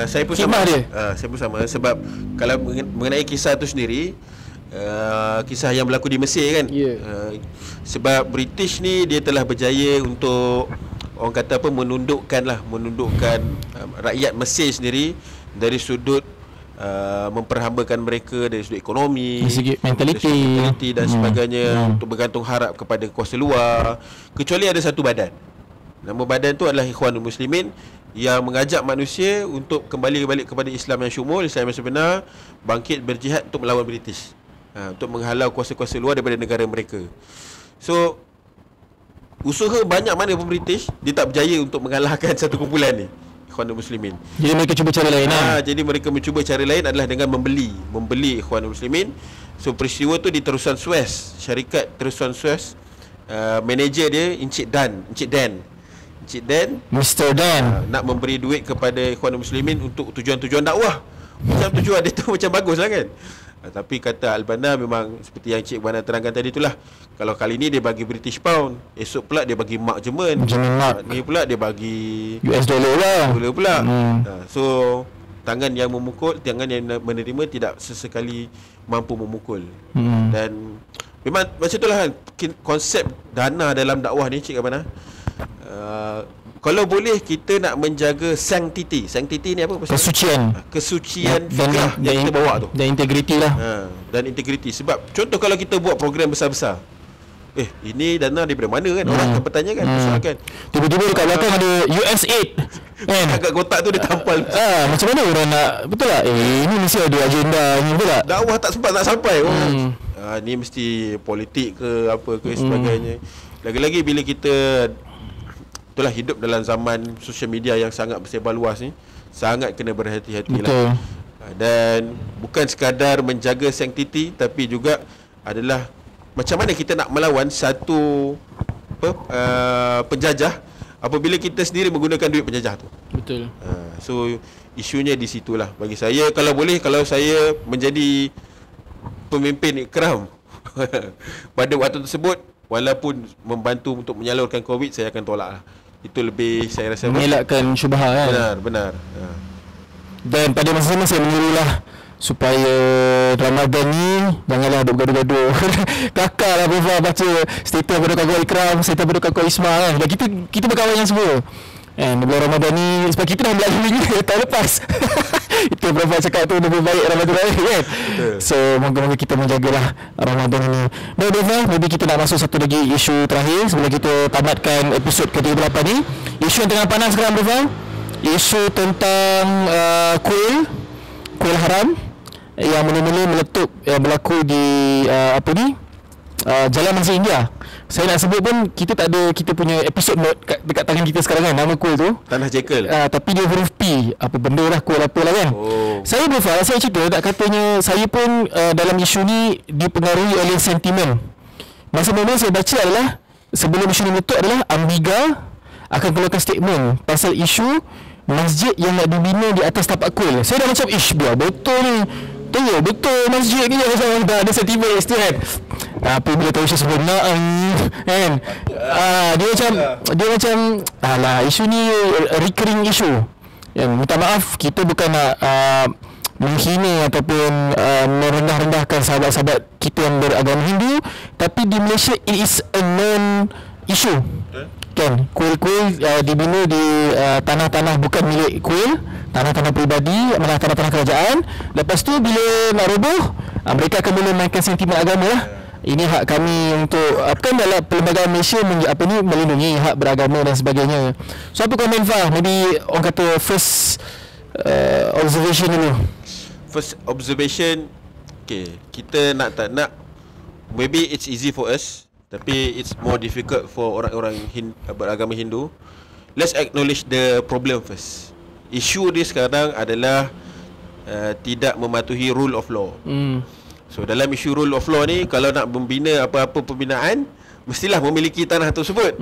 saya pun sama dia. Saya pun sama, sebab kalau mengenai kisah tu sendiri, kisah yang berlaku di Mesir kan. Sebab British ni dia telah berjaya untuk orang kata apa menundukkan rakyat Mesir sendiri dari sudut memperhambakan mereka dari sudut ekonomi, dari segi mentaliti, dari segi mentaliti dan sebagainya, untuk bergantung harap kepada kuasa luar, kecuali ada satu badan. Nama badan tu adalah Ikhwanul Muslimin, yang mengajak manusia untuk kembali balik kepada Islam yang syumul, Islam yang sebenar, bangkit berjihad untuk melawan British, untuk menghalau kuasa-kuasa luar daripada negara mereka. So usaha banyak mana pun British, dia tak berjaya untuk mengalahkan satu kumpulan ni, Ikhwanul Muslimin. Jadi mereka cuba cara lain Jadi mereka mencuba cara lain adalah dengan membeli Ikhwanul Muslimin. So peristiwa tu di Terusan Suez, syarikat Terusan Suez, manager dia Encik Dan, Mr. Dan nak memberi duit kepada Ikhwanul Muslimin untuk tujuan-tujuan dakwah. Macam tujuan dia tu macam bagus lah kan. Tapi kata Al-Banna, memang seperti yang Encik Bana terangkan tadi itulah, kalau kali ni dia bagi British Pound, esok pula dia bagi Mark Jerman, ni pula dia bagi US dollar lah pula. So tangan yang memukul, tangan yang menerima tidak sesekali mampu memukul. Dan memang macam itulah kan konsep dana dalam dakwah ni, Cik Abana. Kalau boleh kita nak menjaga sanctity ni apa maksudnya? Kesucian fikrah yang kita bawa tu, dan integriti lah. Dan integriti. Sebab contoh kalau kita buat program besar-besar, ini dana daripada mana kan? Orang akan bertanya kan, kan. Tiba-tiba dekat belakang ada USAID kan? Kat kotak tu dia tampal. Macam mana orang nak, betul tak? Ini mesti ada agenda ni, betul tak? Dakwah tak sempat nak sampai orang. Ni mesti politik ke apa ke sebagainya. Lagi-lagi bila kita itulah hidup dalam zaman sosial media yang sangat bersebar luas ni, sangat kena berhati-hati lah. Dan bukan sekadar menjaga sanctity, tapi juga adalah macam mana kita nak melawan satu penjajah apabila kita sendiri menggunakan duit penjajah tu. Betul. So isunya di situlah bagi saya. Kalau boleh, kalau saya menjadi pemimpin ikram pada waktu tersebut, walaupun membantu untuk menyalurkan COVID, saya akan tolak lah. Itu lebih, saya rasa mengelakkan syubhat kan. Benar. Dan pada masa sama saya menyuruhlah supaya Ramadan ni janganlah duk gaduh-gaduh. Kakak lah Bofa baca status pada kakak Ikram, status pada kakak Isma kan. Dan kita berkawan yang semua. Bulan Ramadan ni, sebab kita dah melalui tahun lepas. Itu Bofa cakap tu lebih baik Ramadan lain kan. So moga-moga kita menjagalah Ramadan ni. Baik Bofa, maybe kita nak masuk satu lagi isu terakhir sebelum kita tamatkan episod ke-38 ni. Isu yang tengah panas sekarang Bofa, isu tentang kuil haram yang mula-mula meletup berlaku di Jalan Masjid India. Saya nak sebut pun kita tak ada, kita punya episode note dekat tangan kita sekarang kan, nama kuil tu Tanah Jekyll. Tapi dia huruf P, apa benda lah, kuil apa lah kan. Saya Bofa, saya cerita tak katanya saya pun dalam isu ni dipengaruhi oleh sentimen. Masa mula saya baca adalah sebelum isu ni meletup adalah Amiga akan keluarkan statement pasal isu masjid yang nak dibina di atas tapak kuil. Saya dah macam biar betul ni, tengok betul masjid ni yang dah ada sentimen istilah kan. Tapi bila tahu isu sebenar kan, dia macam alah, isu ni recurring isu. Minta maaf, kita bukan nak menghina ataupun merendah-rendahkan sahabat-sahabat kita yang beragama Hindu, tapi di Malaysia it is a known issue kan. Kuil-kuil dibina di tanah-tanah bukan milik kuil, tanah-tanah peribadi, malah tanah-tanah kerajaan. Lepas tu bila nak roboh, mereka akan mula mainkan sentimen agama lah. Ini hak kami untuk kan dalam perlembagaan Malaysia melindungi hak beragama dan sebagainya. So apa komen Fah? Maybe orang kata first observation dulu. First observation, okay, kita nak tak nak, maybe it's easy for us, tapi it's more difficult for orang-orang beragama Hindu. Let's acknowledge the problem first. Isu dia sekarang adalah tidak mematuhi rule of law. So dalam isu rule of law ni, kalau nak membina apa-apa pembinaan, mestilah memiliki tanah tersebut.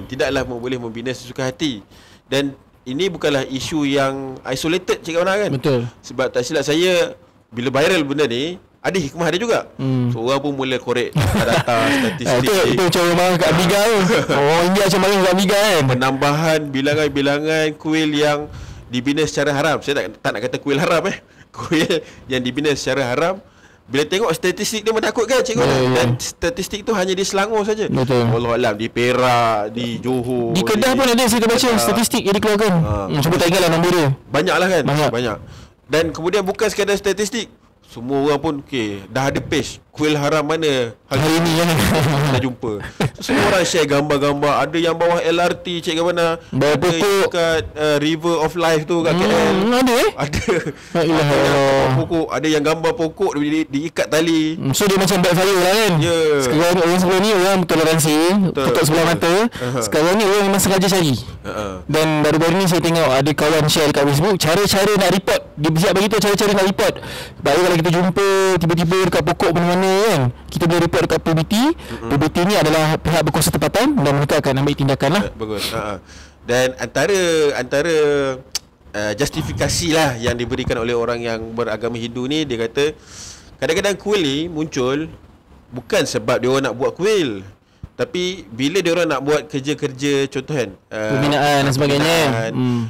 Tidaklah boleh membina sesuka hati. Dan ini bukanlah isu yang isolated, Cik Wana kan. Betul. Sebab tak silap saya, bila viral benda ni, ada hikmah dia juga. So orang pun mula korek data statistik. Itu macam orang kat Amiga tu. Orang India macam mana kat Amiga kan. Penambahan bilangan-bilangan kuil yang dibina secara haram. Saya tak nak kata kuil haram kuil yang dibina secara haram. Bila tengok statistik dia menakutkan, Cikgu. Dan statistik tu hanya di Selangor saja. Wallahualam, di Perak, di Johor, di Kedah pun ada, saya baca statistik yang dikeluarkan. Cuba tak ingatlah nombor dia. Banyaklah kan. Banyak. Dan kemudian bukan sekadar statistik, semua orang pun dah ada page kuil haram mana hari ni kan kita jumpa. So, semua orang share gambar-gambar. Ada yang bawah LRT cik kat mana, bawah ada pokok kat River of Life tu kat KL. Ada Ada pokok, ada yang gambar pokok diikat tali. So dia macam backfire lah kan. Sekarang orang sebelum ni orang toleransi, tutup sebelah mata. Sekarang ni orang memang sengaja cari. Dan baru-baru ni saya tengok ada kawan share kat Facebook cara-cara nak report. Dia siap bagi tahu cara-cara nak report. Baru kalau kita jumpa tiba-tiba dekat pokok mana-mana kan, kita boleh report dekat PBT. PBT ni adalah pihak berkuasa tempatan dan mereka akan ambil tindakan lah. Bagus. Dan antara justifikasi lah yang diberikan oleh orang yang beragama Hindu ni, dia kata kadang-kadang kuil ni muncul bukan sebab dia orang nak buat kuil, tapi bila dia orang nak buat kerja-kerja contoh kan, pembinaan dan sebagainya,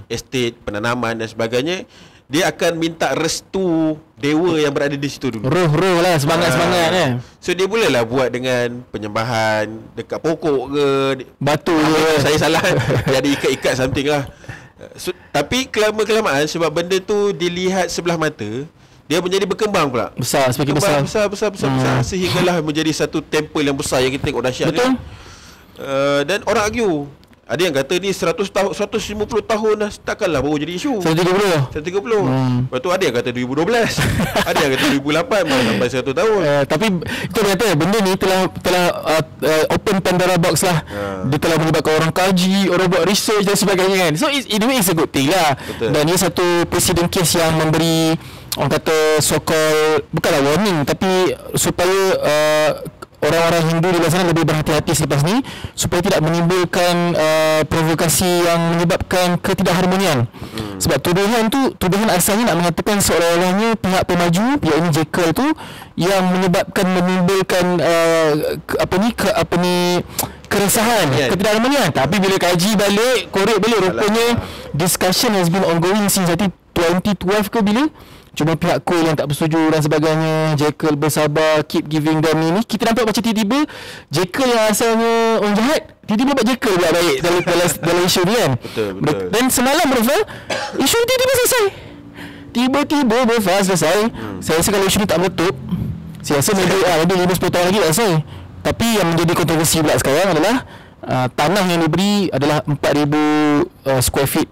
estate, penanaman dan sebagainya, dia akan minta restu dewa yang berada di situ dulu. Roh-roh lah, semangat-semangat kan. So dia bolehlah buat dengan penyembahan dekat pokok ke batu ke. Saya salah dia ada ikat-ikat something lah. So, tapi kelama-kelamaan sebab benda tu dilihat sebelah mata, dia menjadi berkembang pula. Besar, semakin besar. Besar sehinggalah menjadi satu temple yang besar yang kita tengok dahsyat. Betul. Ni. Dan orang argue. Ada yang kata ni 100 tahun, 150 tahun dah, takkanlah baru jadi isu. 130. Lepas tu ada yang kata 2012. Ada yang kata 2008 sampai 100 tahun. Tapi itu dia kata benda ni telah open Pandora box lah. Dia telah menyebabkan orang kaji, orang buat research dan sebagainya kan. So in a way it's a good thing lah. Betul. Dan ini satu presiden case yang memberi, orang kata so-called, bukanlah warning, tapi supaya orang-orang Hindu di luar sana lebih berhati-hati selepas ni, supaya tidak menimbulkan provokasi yang menyebabkan ketidakharmonian. Sebab tuduhan asalnya nak mengatakan seolah-olahnya pihak pemaju, pihak ini Jekyll tu yang menimbulkan keresahan, ketidakharmonian. Tapi bila kaji balik, korek balik, rupanya discussion has been ongoing since 2012 ke bila. Cuma pihak kuil yang tak bersetuju dan sebagainya. Jekyll bersabar, keep giving them ini. Kita nampak macam tiba-tiba Jekyll yang asalnya orang jahat, tiba-tiba buat Jekyll pula baik dalam isu ni kan. Betul. Dan semalam Berfa, isu ni tiba-tiba selesai. Tiba-tiba Berfa selesai. Saya rasa kalau isu ni tak meletup, saya rasa maybe 5-10 tahun lagi tak selesai. Tapi yang menjadi kontroversi pula sekarang adalah tanah yang diberi adalah 4,000 square feet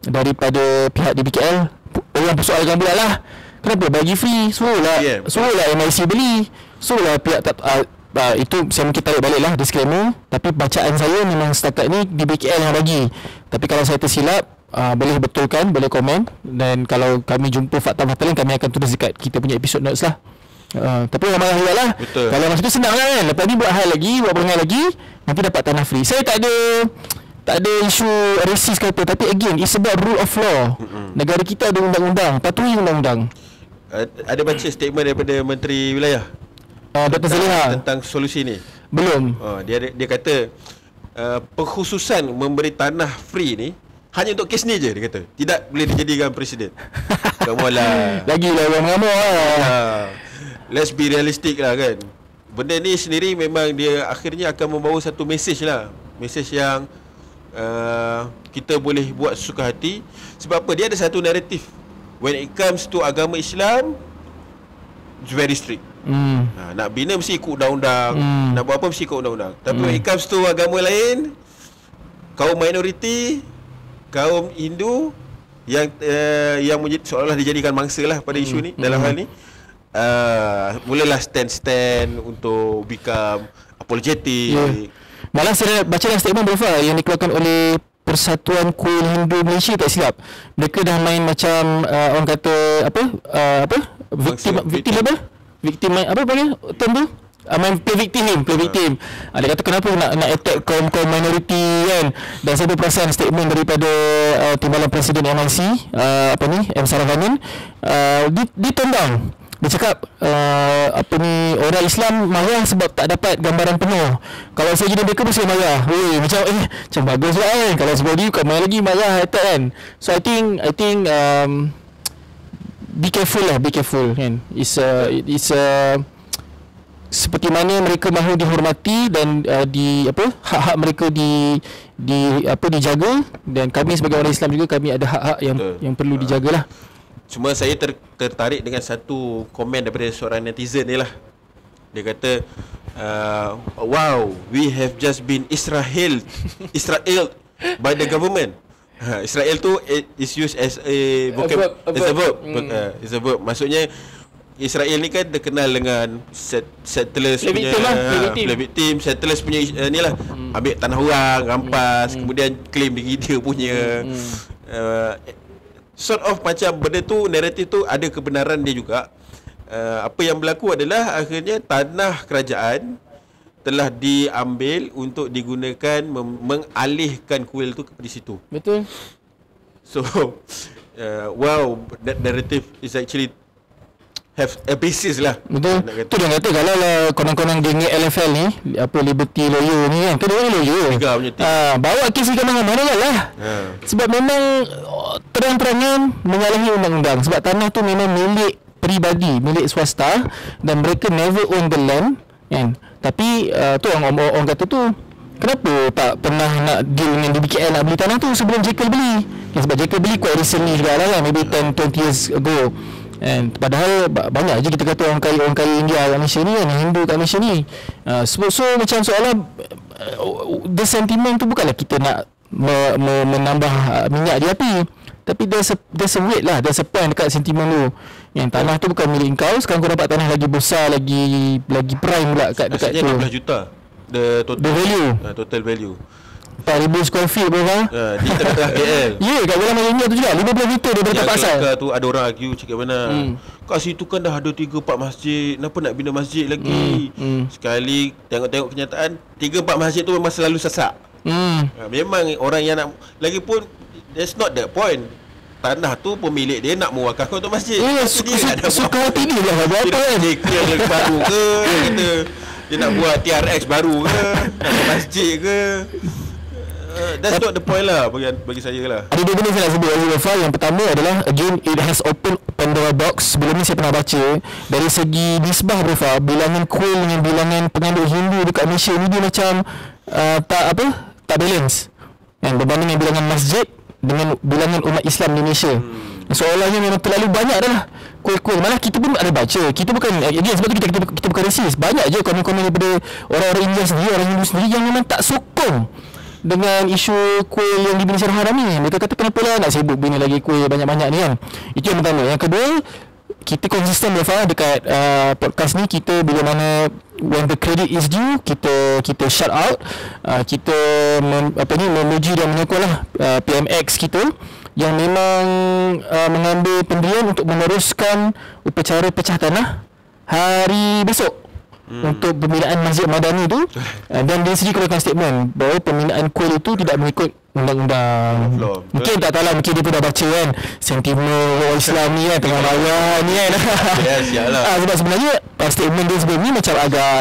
daripada pihak DBKL. Orang persoalkan pula lah, kenapa bagi free? Suruhlah MIC beli. Suruhlah pihak itu saya mungkin tarik balik lah disclaimer. Tapi bacaan saya memang setakat ni DBKL yang bagi. Tapi kalau saya tersilap, boleh betulkan, boleh komen. Dan kalau kami jumpa fakta-fakta lain, kami akan tulis dekat kita punya episode notes lah. Tapi orang marah juga lah. Kalau masa tu senang kan, lepas ni buat hal lagi, buat perangai lagi, nanti dapat tanah free. Saya tak ada isu rasis ke apa. Tapi again, it's about rule of law. Negara kita ada undang-undang, patuhi undang-undang. Ada baca statement daripada Menteri Wilayah Dr. Zaliha tentang solusi ni? Belum. Dia kata pengkhususan memberi tanah free ni hanya untuk kes ni je, dia kata. Tidak boleh dijadikan presiden. Kamu lah lagilah orang mengamuk lah. Let's be realistic lah kan. Benda ni sendiri memang dia akhirnya akan membawa satu mesej lah. Mesej yang kita boleh buat suka hati. Sebab apa? Dia ada satu naratif. When it comes to agama Islam, it's very strict. Nak bina mesti ikut undang-undang, nak buat apa mesti ikut undang-undang. Tapi when it comes to agama lain, kaum minoriti, kaum Hindu yang seolah-olah dijadikan mangsa lah pada isu ni, dalam hal ni, mulalah stand untuk become apologetic. Malah saya baca dalam statement Berfa yang dikeluarkan oleh Persatuan Kuil Hindu Malaysia, tak silap. Mereka dah main macam orang kata victim apa panggil term tu? Play victim. Dia kata kenapa nak attack kaum minoriti kan. Dan saya perasan statement daripada Timbalan Presiden MIC M. Saravanan, ditendang. Dia cakap orang Islam marah sebab tak dapat gambaran penuh. Kalau saya jadi mereka mesti marah. Macam bagus lah kan. Kalau sebab dia kau main lagi marah attack kan. So I think be careful kan. It's seperti mana mereka mahu dihormati dan hak-hak mereka dijaga, dan kami sebagai orang Islam juga kami ada hak-hak yang perlu dijagalah. Cuma saya tertarik dengan satu komen daripada seorang netizen ni lah. Dia kata wow, we have just been Israel by the government. Israel tu is used as a vocab, as a verb. Is a verb. Maksudnya Israel ni kan terkenal dengan settlers punya flag victim, settlers punya ni lah, ambil tanah orang, rampas, kemudian claim diri dia punya. Sort of macam benda tu, naratif tu ada kebenaran dia juga. Apa yang berlaku adalah akhirnya tanah kerajaan telah diambil untuk digunakan mengalihkan kuil tu di situ. Betul. So wow, that narrative is actually have a basis lah. Betul. Tu dia kata kalau lah konang-konang geng LFL ni, apa Liberty Lawyer ni kan, kedua ni lawyer. Tiga punya tim. Bawa kes ke mana-mana lah. Sebab memang terang-terangan menyalahi undang-undang. Sebab tanah tu memang milik peribadi, milik swasta, dan mereka never own the land kan. Tapi tu orang kata tu, kenapa tak pernah nak deal dengan DBKL nak beli tanah tu sebelum Jekyll beli kan? Sebab Jekyll beli quite recently juga lah kan, maybe 10-20 years ago. And padahal banyak je kita kata orang kaya India kat Malaysia ni kan, Hindu kat Malaysia ni. So macam soalan the sentiment tu bukanlah kita nak menambah minyak di api, tapi there's a weight lah, there's a point dekat sentimen tu. Yang tanah tu bukan milik kau, sekarang kau dapat tanah lagi besar, lagi prime pula dekat tu. 12 juta the value. Total value 4,000 square feet berapa? Di tengah-tengah KL. Ya, kat dalam Malaysia tu juga 15 meter daripada tempat asal. Yang tu ada orang argue cakap mana, kat situ kan dah ada 3-4 masjid, kenapa nak bina masjid lagi? Sekali tengok kenyataan, 3-4 masjid tu memang selalu sesak. Memang orang yang nak, lagipun that's not the point. Tanah tu pemilik dia nak mewakafkan untuk masjid. Suka hati ni lah buat apa kan? Dia baru ke kita, dia nak buat TRX baru ke, nak buat masjid ke. That's not the point lah bagi saya lah. Ada dua benda saya nak sebut Azifah. Yang pertama adalah, again, it has open Pandora box. Sebelum ni saya pernah baca dari segi nisbah Azifah, bilangan kuil dengan bilangan penganut Hindu dekat Malaysia ni dia macam tak balance kan, berbanding dengan bilangan masjid dengan bilangan umat Islam di Malaysia. Seolahnya memang terlalu banyak dah lah kuil-kuil. Malah kita pun ada baca, kita bukan, again, sebab tu kita bukan resis. Banyak je komen-komen daripada orang-orang India sendiri, orang Hindu sendiri yang memang tak sokong dengan isu kuil yang dibina secara haram ni. Mereka kata kenapa lah nak sibuk bina lagi kuil banyak-banyak ni kan. Itu yang pertama. Yang kedua, kita konsisten dekat podcast ni. Kita bila mana when the credit is due, kita shout out, kita memuji dan mengukuh lah PMX kita yang memang mengambil pendirian untuk meneruskan upacara pecah tanah hari besok untuk pembinaan Masjid Madani tu. Dan dia sendiri keluarkan statement bahawa pembinaan kuil itu tidak mengikut undang-undang. Mungkin tak tahu lah, mungkin dia pun dah baca kan sentimen Islam ni kan, tengah raya ni kan. Sebab sebenarnya statement dia sebelum ni macam agak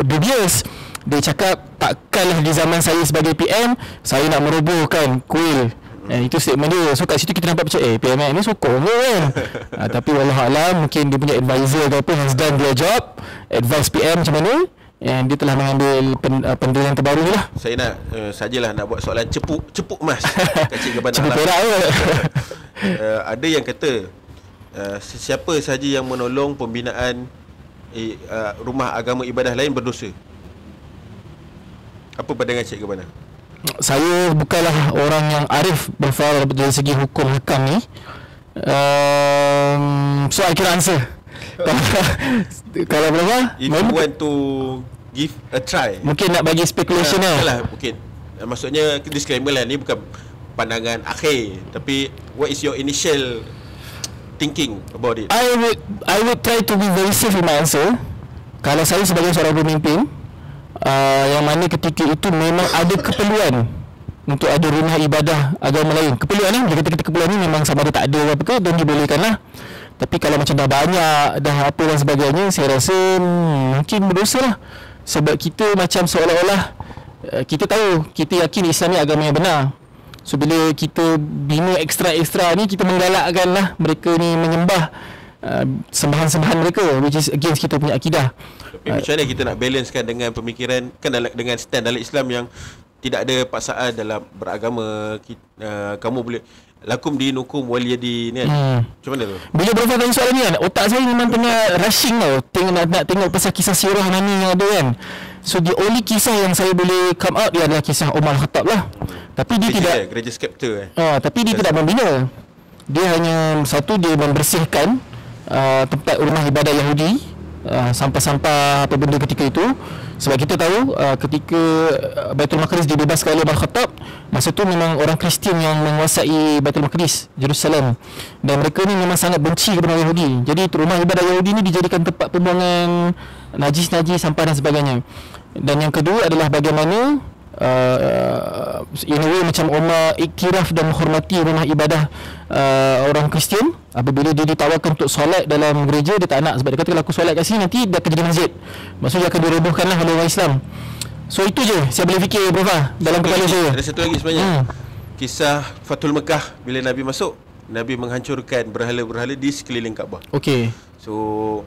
dubious. Dia cakap takkanlah di zaman saya sebagai PM saya nak merobohkan kuil. Itu statement dia. So kat situ kita nampak macam PMX ni sokong ke kan. Tapi wallahualam mungkin dia punya advisor ke apa has done their job, advise PM macam mana, and dia telah mengambil pendirian terbaru ni lah. Saya nak sajalah nak buat soalan cepuk emas kat Cik Gaban. Cepuk perak ke? Ada yang kata siapa sahaja yang menolong pembinaan rumah agama ibadah lain berdosa. Apa pandangan Cik Gaban? Saya bukanlah orang yang arif berfaham dari segi hukum hakam ni. So I can answer. Kalau berapa? If you want to give a try, mungkin nak bagi speculation lah. Mungkin maksudnya disclaimer lah, ni bukan pandangan akhir, tapi what is your initial thinking about it? I would try to be very safe in my answer. Kalau saya sebagai seorang pemimpin, yang mana ketika itu memang ada keperluan untuk ada rumah ibadah agama lain. Keperluan ni, bila kata keperluan ni memang sama ada tak ada apa ke, dan dibolehkan lah. Tapi kalau macam dah banyak, dah apa dan sebagainya, saya rasa mungkin berdosa lah. Sebab kita macam seolah-olah kita tahu, kita yakin Islam ni agama yang benar. So bila kita bina ekstra-ekstra ni, kita menggalakkan lah mereka ni menyembah sembahan-sembahan mereka, which is against kita punya akidah. Tapi macam mana kita nak balancekan dengan pemikiran kan dengan stand dalam Islam yang tidak ada paksaan dalam beragama. Kamu boleh lakum dinukum waliyadin kan. Macam mana tu? Bila Bro tanya soalan ni kan, otak saya memang tengah rushing tau. Nak tengok pasal kisah sirah Nabi yang ada kan. So the only kisah yang saya boleh come out dia adalah kisah Umar Khattab lah. Tapi dia tidak gereja skepter tapi dia tidak membina. Dia hanya satu, dia membersihkan tempat rumah ibadat Yahudi, sampah-sampah apa benda ketika itu. Sebab kita tahu ketika Baitul Maqdis dibebaskan oleh Umar Khattab, masa tu memang orang Kristian yang menguasai Baitul Maqdis, Jerusalem, dan mereka ni memang sangat benci kepada orang Yahudi. Jadi rumah ibadat Yahudi ni dijadikan tempat pembuangan najis-najis, sampah dan sebagainya. Dan yang kedua adalah bagaimana in a way macam Umar iktiraf dan menghormati rumah ibadah orang Kristian. Apabila dia ditawarkan untuk solat dalam gereja, dia tak nak. Sebab dia kata kalau aku solat kat sini nanti dia akan jadi masjid. Maksudnya akan dirobohkan lah oleh orang Islam. So itu je saya boleh fikir Prof dalam kepala saya. Ada satu lagi sebenarnya, kisah Fathul Mekah. Bila Nabi masuk, Nabi menghancurkan berhala-berhala di sekeliling Kaabah. Okey. So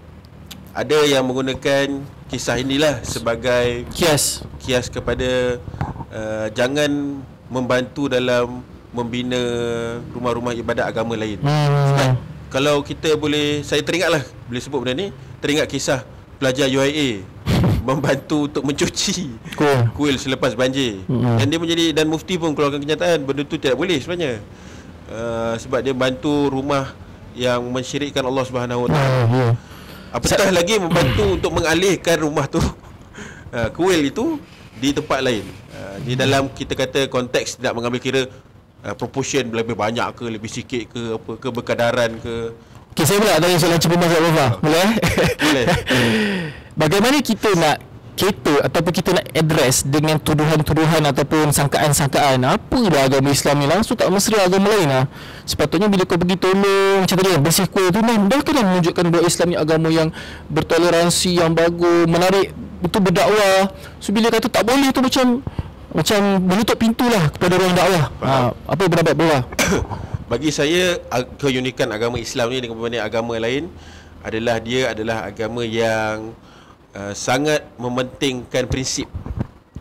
ada yang menggunakan kisah inilah sebagai kias kepada jangan membantu dalam membina rumah-rumah ibadat agama lain. Sebab kalau kita boleh, saya teringatlah bila sebut benda ni, teringat kisah pelajar UIA membantu untuk mencuci kuil selepas banjir. Dan dia menjadi, dan mufti pun keluarkan kenyataan benda tu tidak boleh sebenarnya. Sebab dia bantu rumah yang mensyirikkan Allah Subhanahu Wa Taala. Apatah lagi membantu untuk mengalihkan rumah tu, kuil itu di tempat lain. Di dalam kita kata konteks tidak mengambil kira proportion lebih banyak ke lebih sikit ke apa ke berkadaran ke. Okay, saya pula tanya soalan cepat masuk Prof. Boleh? Boleh. Bagaimana kita nak cater ataupun kita nak address dengan tuduhan-tuduhan ataupun sangkaan-sangkaan apa dah agama Islam ni langsung tak mesra agama lain lah. Sepatutnya bila kau pergi tolong macam tadi bersih kuil tu, dah kan menunjukkan bahawa Islam ni agama yang bertoleransi, yang bagus, menarik, betul berdakwah. So bila kata tak boleh tu macam menutup pintu lah kepada orang dakwah. Apa pendapat bawah? Bagi saya keunikan agama Islam ni dengan beberapa agama lain adalah dia adalah agama yang sangat mementingkan prinsip.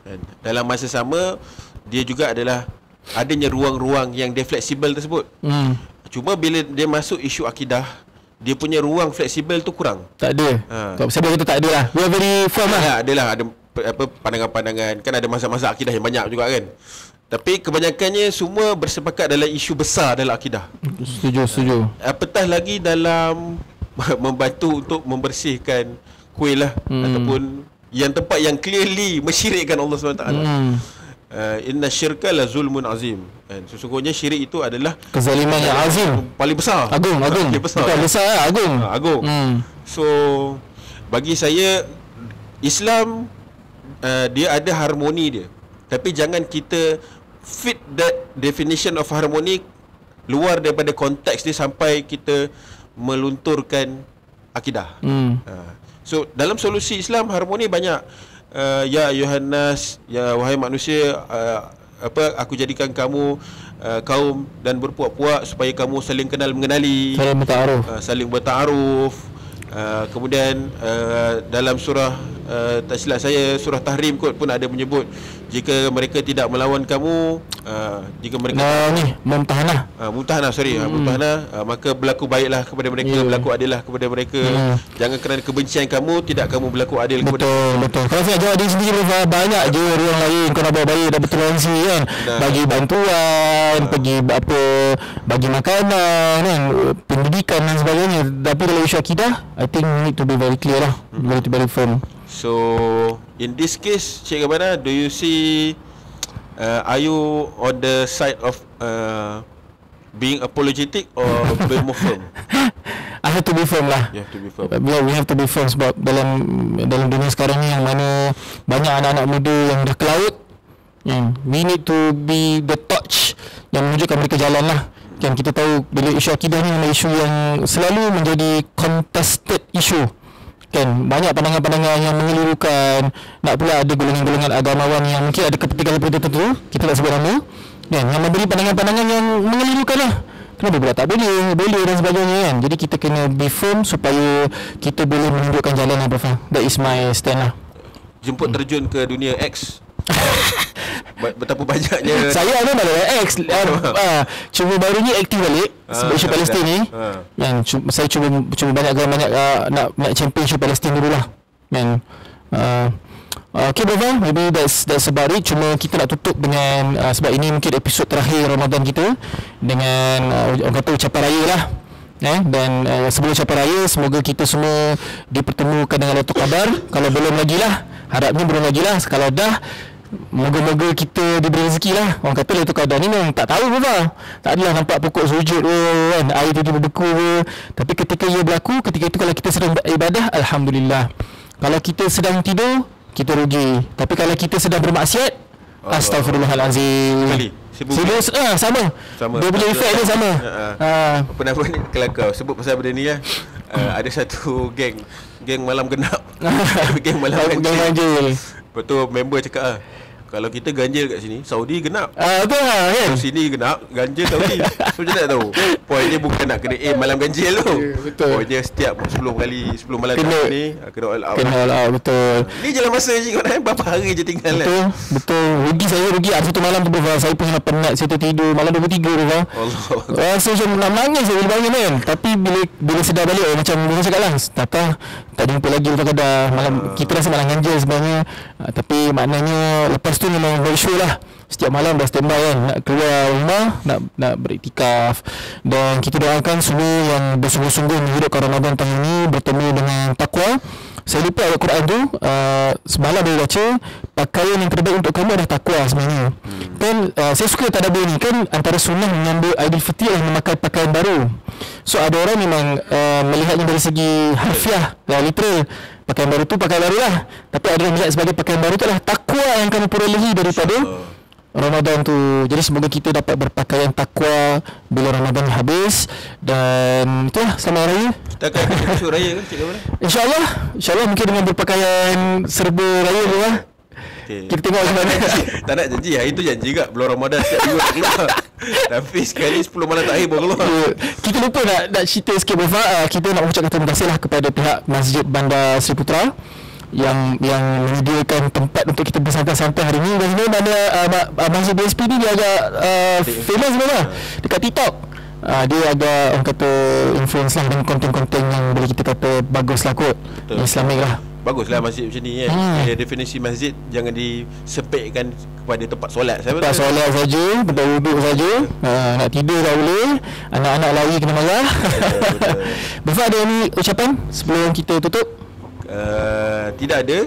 Dan dalam masa sama dia juga adalah adanya ruang-ruang yang dia fleksibel tersebut. Cuma bila dia masuk isu akidah, dia punya ruang fleksibel tu kurang. Tak ada. Saya kata tak ada lah. We are very firm lah. Ada apa pandangan-pandangan, kan ada masa-masa akidah yang banyak juga kan. Tapi kebanyakannya semua bersepakat dalam isu besar dalam akidah. Setuju. Apatah lagi dalam membantu untuk membersihkan kuil lah, ataupun yang tempat yang clearly mensyirikkan Allah SWT. Inna syirka la zulmun azim. Sesungguhnya syirik itu adalah kezaliman yang azim, paling besar. Agung. Bukan besar lah, agung. So bagi saya Islam dia ada harmoni dia. Tapi jangan kita fit that definition of harmony luar daripada konteks dia sampai kita melunturkan akidah. So dalam solusi Islam harmoni banyak. Ya ayuhannas, ya wahai manusia, aku jadikan kamu kaum dan berpuak-puak supaya kamu saling kenal mengenali, saling bertaaruf. Kemudian dalam surah tak silap saya surah Tahrim kot pun ada menyebut jika mereka tidak melawan kamu, jika mereka Mumtahanah, maka berlaku baiklah kepada mereka, berlaku adillah kepada mereka. Jangan kerana kebencian kamu tidak kamu berlaku adil kepada mereka. Betul. Kalau saya jawab diri sendiri, banyak je orang lain kau nak bawa baik dan bertoleransi kan. Bagi bantuan, pergi bagi makanan kan, pendidikan dan sebagainya. Tapi dalam isu akidah, I think we need to be very clear lah, very firm. So in this case, Cik Gabana, do you see are you on the side of being apologetic or being more firm? I have to be firm lah. You have to be firm. We have to be firm sebab dalam dunia sekarang ni yang mana banyak anak-anak muda yang dah ke laut, we need to be the torch yang menunjukkan mereka jalan lah. Kan kita tahu bila isu akidah ni adalah isu yang selalu menjadi contested issue. Kan banyak pandangan-pandangan yang mengelirukan. Nak pula ada golongan-golongan agamawan yang mungkin ada kepentingan tertentu, kita tak sebut nama, kan, yang memberi pandangan-pandangan yang mengelirukan lah. Kenapa pula tak boleh dan sebagainya kan. Jadi kita kena be firm supaya kita boleh menunjukkan jalan lah, Prof. That is my stand lah. Jemput terjun ke dunia X. betapa banyaknya Saya memang X cuma baru ni aktif balik sebab isu Palestin ni. Yang saya cuba banyak nak champion isu Palestin dululah. Kan. Okay brother, maybe that's about it. Cuma kita nak tutup dengan sebab ini mungkin episod terakhir Ramadan kita dengan orang kata ucapan raya lah. Dan sebelum ucapan raya, semoga kita semua dipertemukan dengan Lailatul Qadar. Kalau belum lagi lah, harapnya belum lagi lah. Kalau dah, moga-moga kita diberi rezeki lah. Orang kata Lailatul Qadar ni memang tak tahu apa. Tak adalah nampak pokok sujud kan, air tiba-tiba beku ke. Tapi ketika ia berlaku, ketika itu kalau kita sedang beribadah, Alhamdulillah. Kalau kita sedang tidur, kita rugi. Tapi kalau kita sedang bermaksiat, Astaghfirullahalazim. Sama. Dia punya efek dia sama. Apa nama ni kalau kau sebut pasal benda ni ada satu geng malam genap. Geng malam ganjil. Lepas tu member cakap kalau kita ganjil kat sini, Saudi genap. Betul lah kan. Sini genap, ganjil Saudi. So macam tak tahu. Poinnya bukan nak kena malam ganjil tu. Betul. Poinnya setiap 10 malam ni kena all out. Kena all out, betul. Ni jalan masa je kau berapa hari je tinggal. Betul. Rugi. Ada satu malam tu saya pun nak penat, saya tertidur malam 23 tu Allah. Rasa macam nak nangis saya bila bangun kan. Tapi bila sedar balik macam saya cakap lah, tak jumpa lagi pada malam. Kita rasa malam ganjil sebenarnya. Tapi maknanya lepas tu memang bershow lah. Setiap malam dah standby kan, nak keluar rumah, nak beriktikaf. Dan kita doakan semua yang bersungguh-sungguh menghidupkan Ramadan tahun ini bertemu dengan takwa. Saya lupa ayat Quran tu, semalam dia baca, pakaian yang terbaik untuk kamu adalah takwa sebenarnya. Kan saya suka tadabbur ni kan, antara sunnah menyambut Aidilfitri adalah memakai pakaian baru. So ada orang memang melihatnya dari segi harfiah, literal. Pakaian baru tu pakaian baru lah. Tapi ada yang melihat sebagai pakaian baru tu adalah takwa yang kamu perolehi daripada Ramadan tu. Jadi semoga kita dapat berpakaian takwa bila Ramadan habis. Dan itulah, selamat raya. Kita akan episod raya ke Cik Gamal? InsyaAllah mungkin dengan berpakaian serba raya tu lah. Kita tengok macam mana. Tak nak janji, hari tu janji juga bulan Ramadan setiap minggu nak keluar. Tapi sekali 10 malam terakhir baru keluar. Kita lupa nak cerita sikit Bafa. Kita nak ucapkan terima kasih lah kepada pihak Masjid Bandar Seri Putra yang menyediakan tempat untuk kita bersantai-santai hari ni. Dan sebenarnya Masjid BSP ni dia agak famous sebenarnya dekat TikTok. Dia agak orang kata influence lah dengan konten-konten yang boleh kita kata bagus lah kot, Islamik lah. Baguslah masjid macam ni kan. Definisi masjid jangan disempitkan kepada tempat solat. Tempat solat saja, tempat duduk saja. Nak tidur tak boleh, anak-anak lari kena marah. Bafa ada ni ucapan sebelum kita tutup? Tidak ada.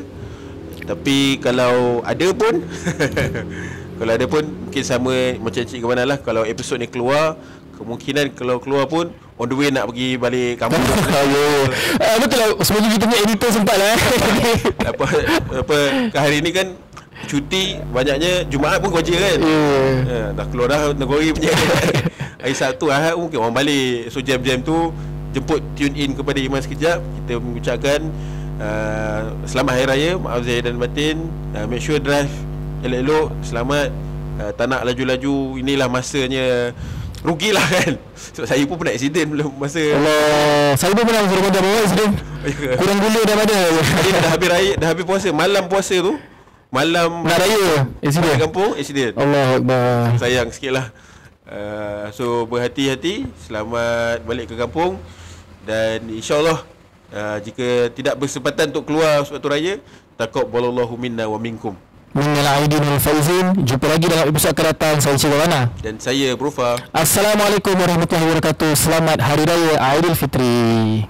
Tapi kalau ada pun kalau ada pun mungkin sama macam Cik Gamal lah. Kalau episod ni keluar, kemungkinan kalau keluar pun on the way nak pergi balik kampung. Betul lah. Semoga kita punya editor sempat lah. Apa hari ni kan cuti, banyaknya Jumaat pun kerja kan. Dah keluar dah negeri punya. Hari Sabtu Ahad mungkin orang balik. So jam-jam tu jemput tune in kepada Iman sekejap. Kita mengucapkan selamat Hari Raya, maaf zahir dan batin. Make sure drive elok-elok, selamat. Tak nak laju-laju. Inilah masanya. Rugilah kan. Sebab saya pun pernah accident belum masa Allah. Saya pun pernah Ramadan bawa accident. Kurang gula dah pada. Tadi dah habis raya, dah habis puasa. Malam puasa tu, malam nak raya accident kampung, accident. Allah Akbar. Sayang sikit lah. So berhati-hati. Selamat balik ke kampung. Dan insyaAllah jika tidak bersempatan untuk keluar waktu raya, taqabbalallahu minna wa minkum. Minal aidin wal faizin. Jumpa lagi dalam episod akan datang. Saya Cik Gamal dan saya Profa. Assalamualaikum warahmatullahi wabarakatuh. Selamat Hari Raya Aidilfitri.